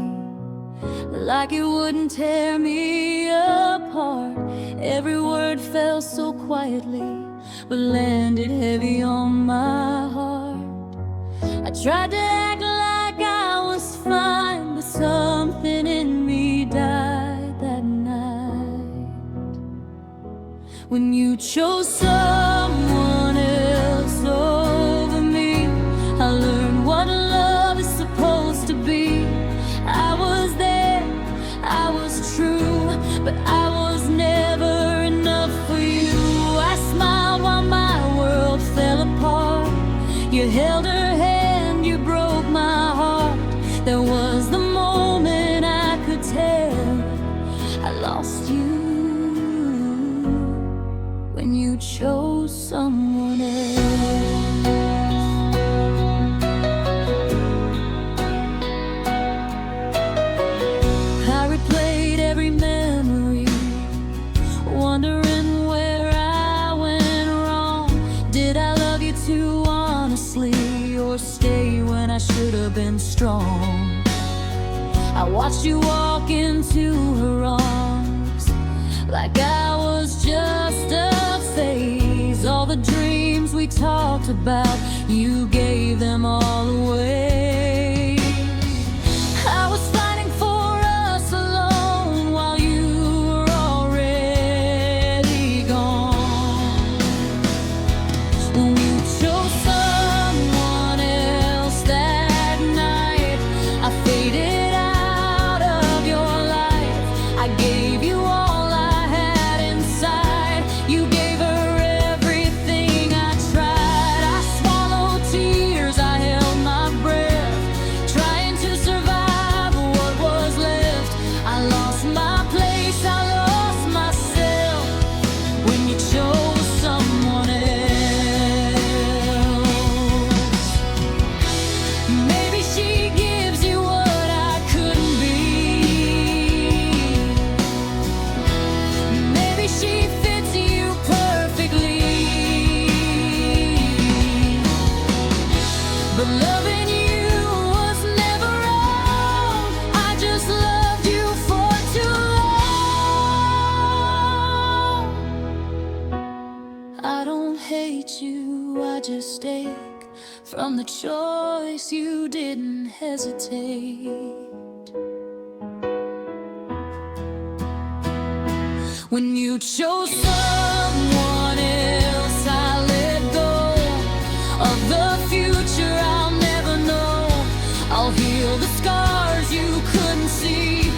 like it wouldn't tear me apart. Every word fell so quietly, but landed heavy on my heart. I tried to act like I was fine, but something in me died that night. When you chose someone else over me, I learned what love is supposed to be. I was there, I was true, but I was never enough for you. I smiled while my world fell apart. You held her hand, you broke my heart. There was the moment I could tell I lost you, when you chose someone else. I replayed every memory, wondering where I went wrong. Did I love you too honestly, or stay when I should have been strong? I watched you walk into her arms, like I was just a phase. All the dreams we talked about, you gave them all away. I was fighting for us alone while you were already gone. When you chose someone else that night, I faded out of your life. I gave you all I had inside. You gave her everything. I tried. I swallowed tears. I held my breath, trying to survive what was left. I lost my place. I lost myself when you chose someone else. Maybe she gives you what I couldn't be. Maybe she fits you perfectly. But loving you was never wrong. I just loved you for too long. I don't hate you, I just ache from the choice you didn't hesitate. When you chose someone else, I let go of the future I'll never know. I'll heal the scars you couldn't see,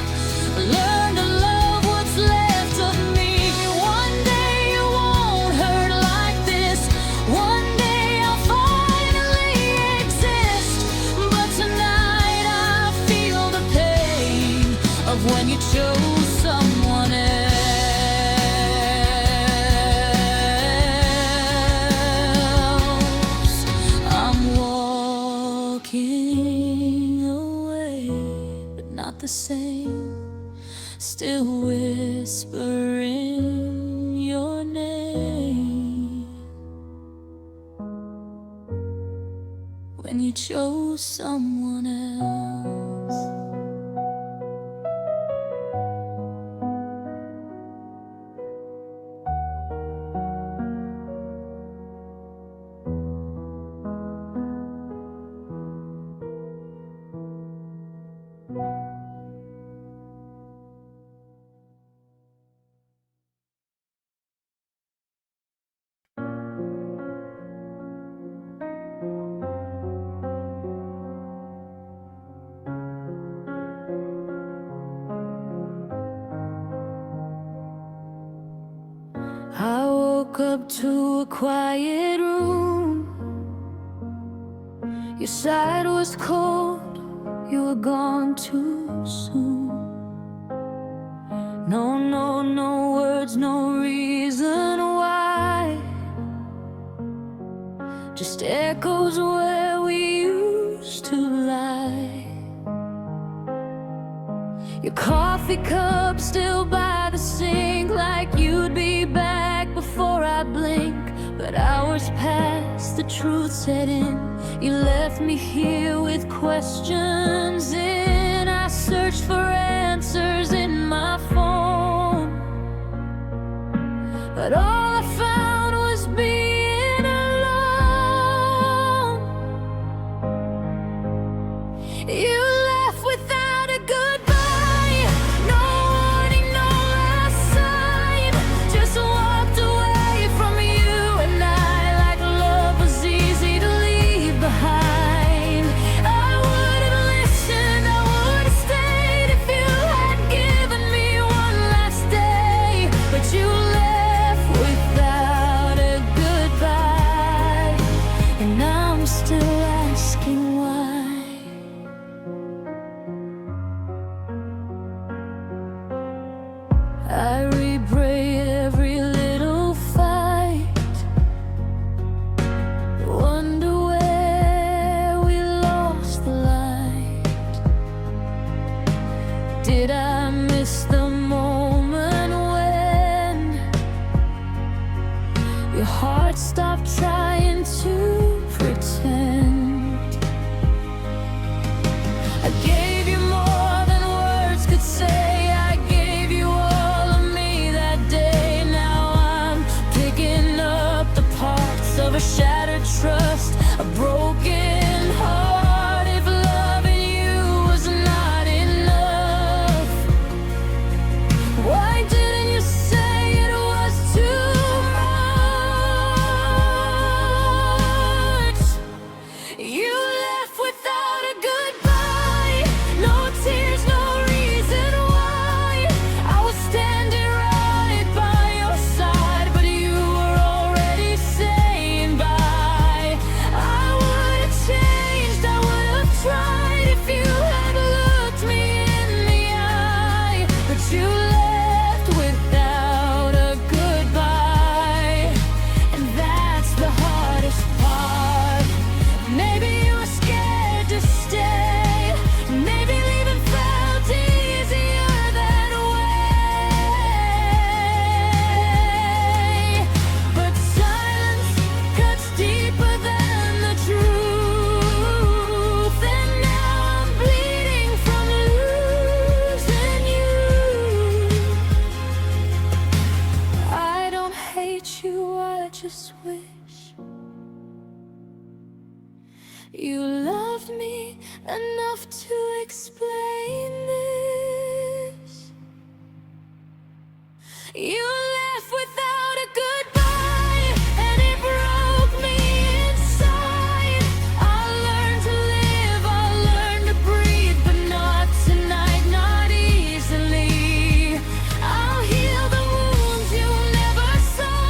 learn to love what's left of me. One day you won't hurt like this. One day I'll finally exist. But tonight I feel the pain of when you chose someone else. I'm walking away, but not the same. Still whispering your name. When you chose someone else. I woke up to a quiet room. Your side was cold, you were gone too soon. No words, no reason why. Just echoes where we used to lie. Your coffee cup still by the sink, like you'd be back before I blink. But hours passed, the truth set in. You left me here with questions in. I searched for answers in my phone, but all I found was being alone. You left without a goodbye, no warning, no last sign. Just walked away from you and I, like love was easy to leave behind. I would have listened, I would have stayed if you had given me one last day. But you left with a shattered trust, a broken heart. If loving you was not enough, why didn't you say it was too much? You left without a goodbye, no tears, no reason why. I was standing right by your side, but you were already saying bye. I would have changed, I would have tried if you had looked me in the eye, but you left without a goodbye, and that's the hardest part. Maybe you were scared to stay, maybe leaving felt easier that way, but silence cuts deeper than the truth, and now I'm bleeding from losing you. I don't hate you, I just wish you loved me enough to explain this. You left without a goodbye, and it broke me inside. I learned to live, I learned to breathe, but not tonight, not easily. I'll heal the wounds you never saw,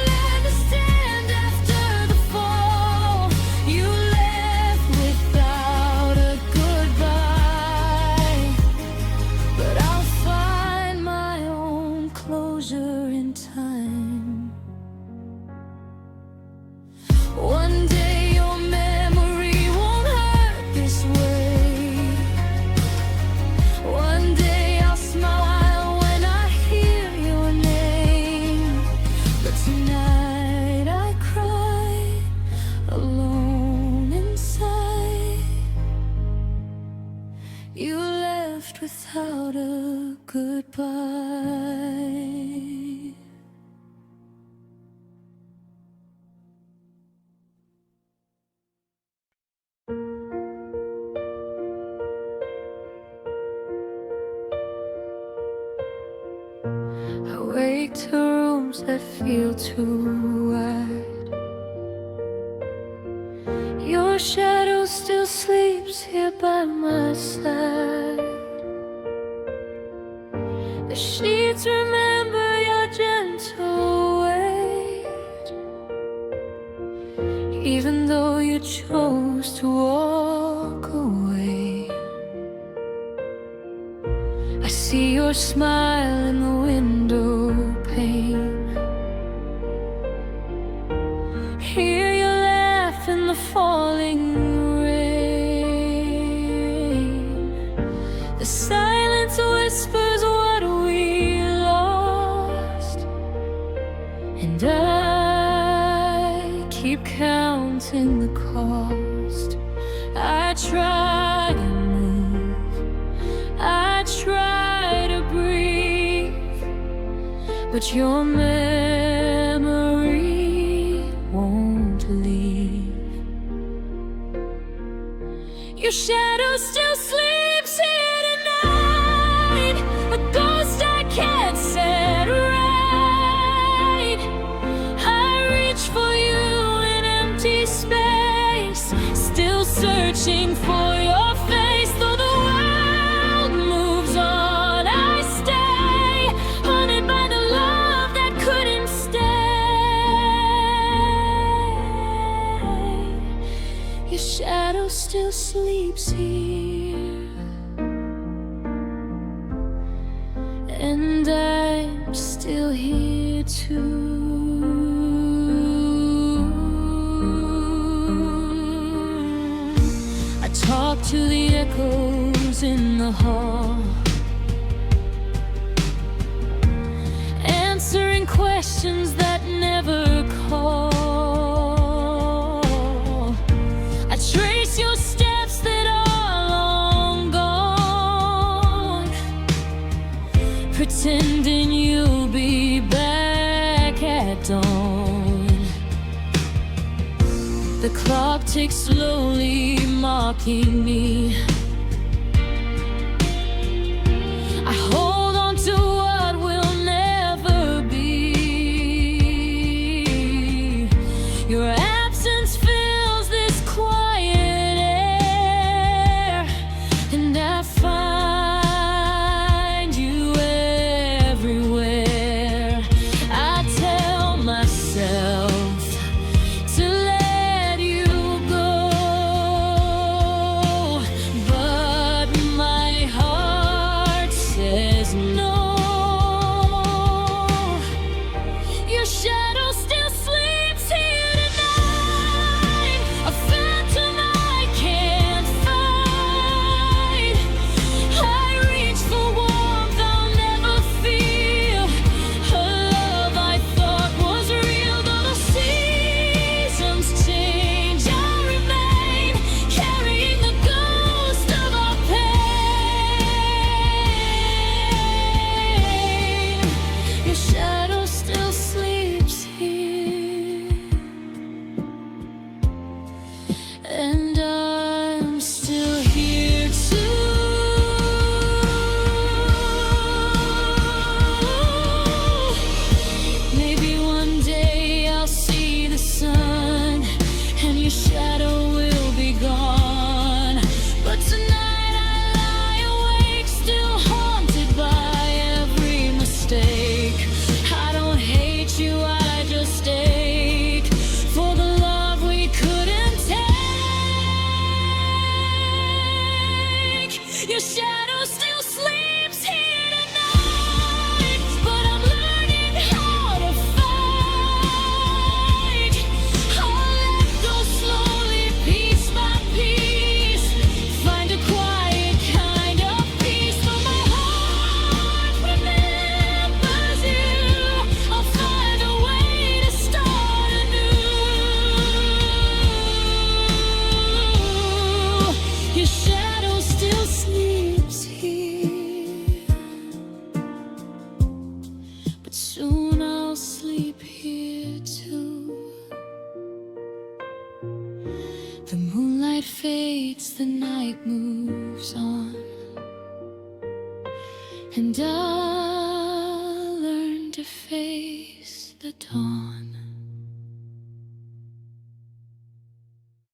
learn to stand after the fall. You left without a goodbye, but I'll find my own closure in time. One day your memory won't hurt this way. One day I'll smile when I hear your name, but tonight I cry alone inside. You left without a goodbye. I wake to rooms that feel too wide. Your shadow still sleeps here by my side. The sheets remember your gentle weight, even though you chose to walk away. I see your smile in the window pane, hear you laugh in the falling rain. The silence whispers what we lost, and I keep counting the cost. I try to move, I try to breathe, but your memory won't leave. Your shadow still sleeps here tonight, a ghost I can't set right. I reach for you in empty space, still searching for your face. Though the world moves on, I stay, haunted by the love that couldn't stay. Your shadow still sleeps here, and I'm still here too. I talk to the echoes in the hall, answering questions that never call. I trace your steps that are long gone, pretending you'll be back at dawn. The clock ticks slowly, mocking me. I hold on to what will never be. Your absence fills this quiet air, and I find you everywhere. I tell myself to let you go, but my heart says no. Your shadow still sleeps here tonight, a phantom I can't find. I reach for warmth I'll never feel, a love I thought was real. Though the seasons change, I remain, carrying the ghost of our pain. Your shadow still sleeps here, and I'm still here too. Maybe one day I'll see the sun, and your shadow will be gone. But tonight I lie awake, still haunted by every mistake. I don't hate you, I just ache for the love we couldn't take. Your shadow still sleeps here tonight, but I'm learning how to fight. I'll let go slowly, piece by piece, find a quiet kind of peace. But my heart remembers you. I'll find a way to start anew. Your shadow still sleeps here, but soon I'll sleep here too. The moonlight fades, the night moves on, and I'll learn to face the dawn.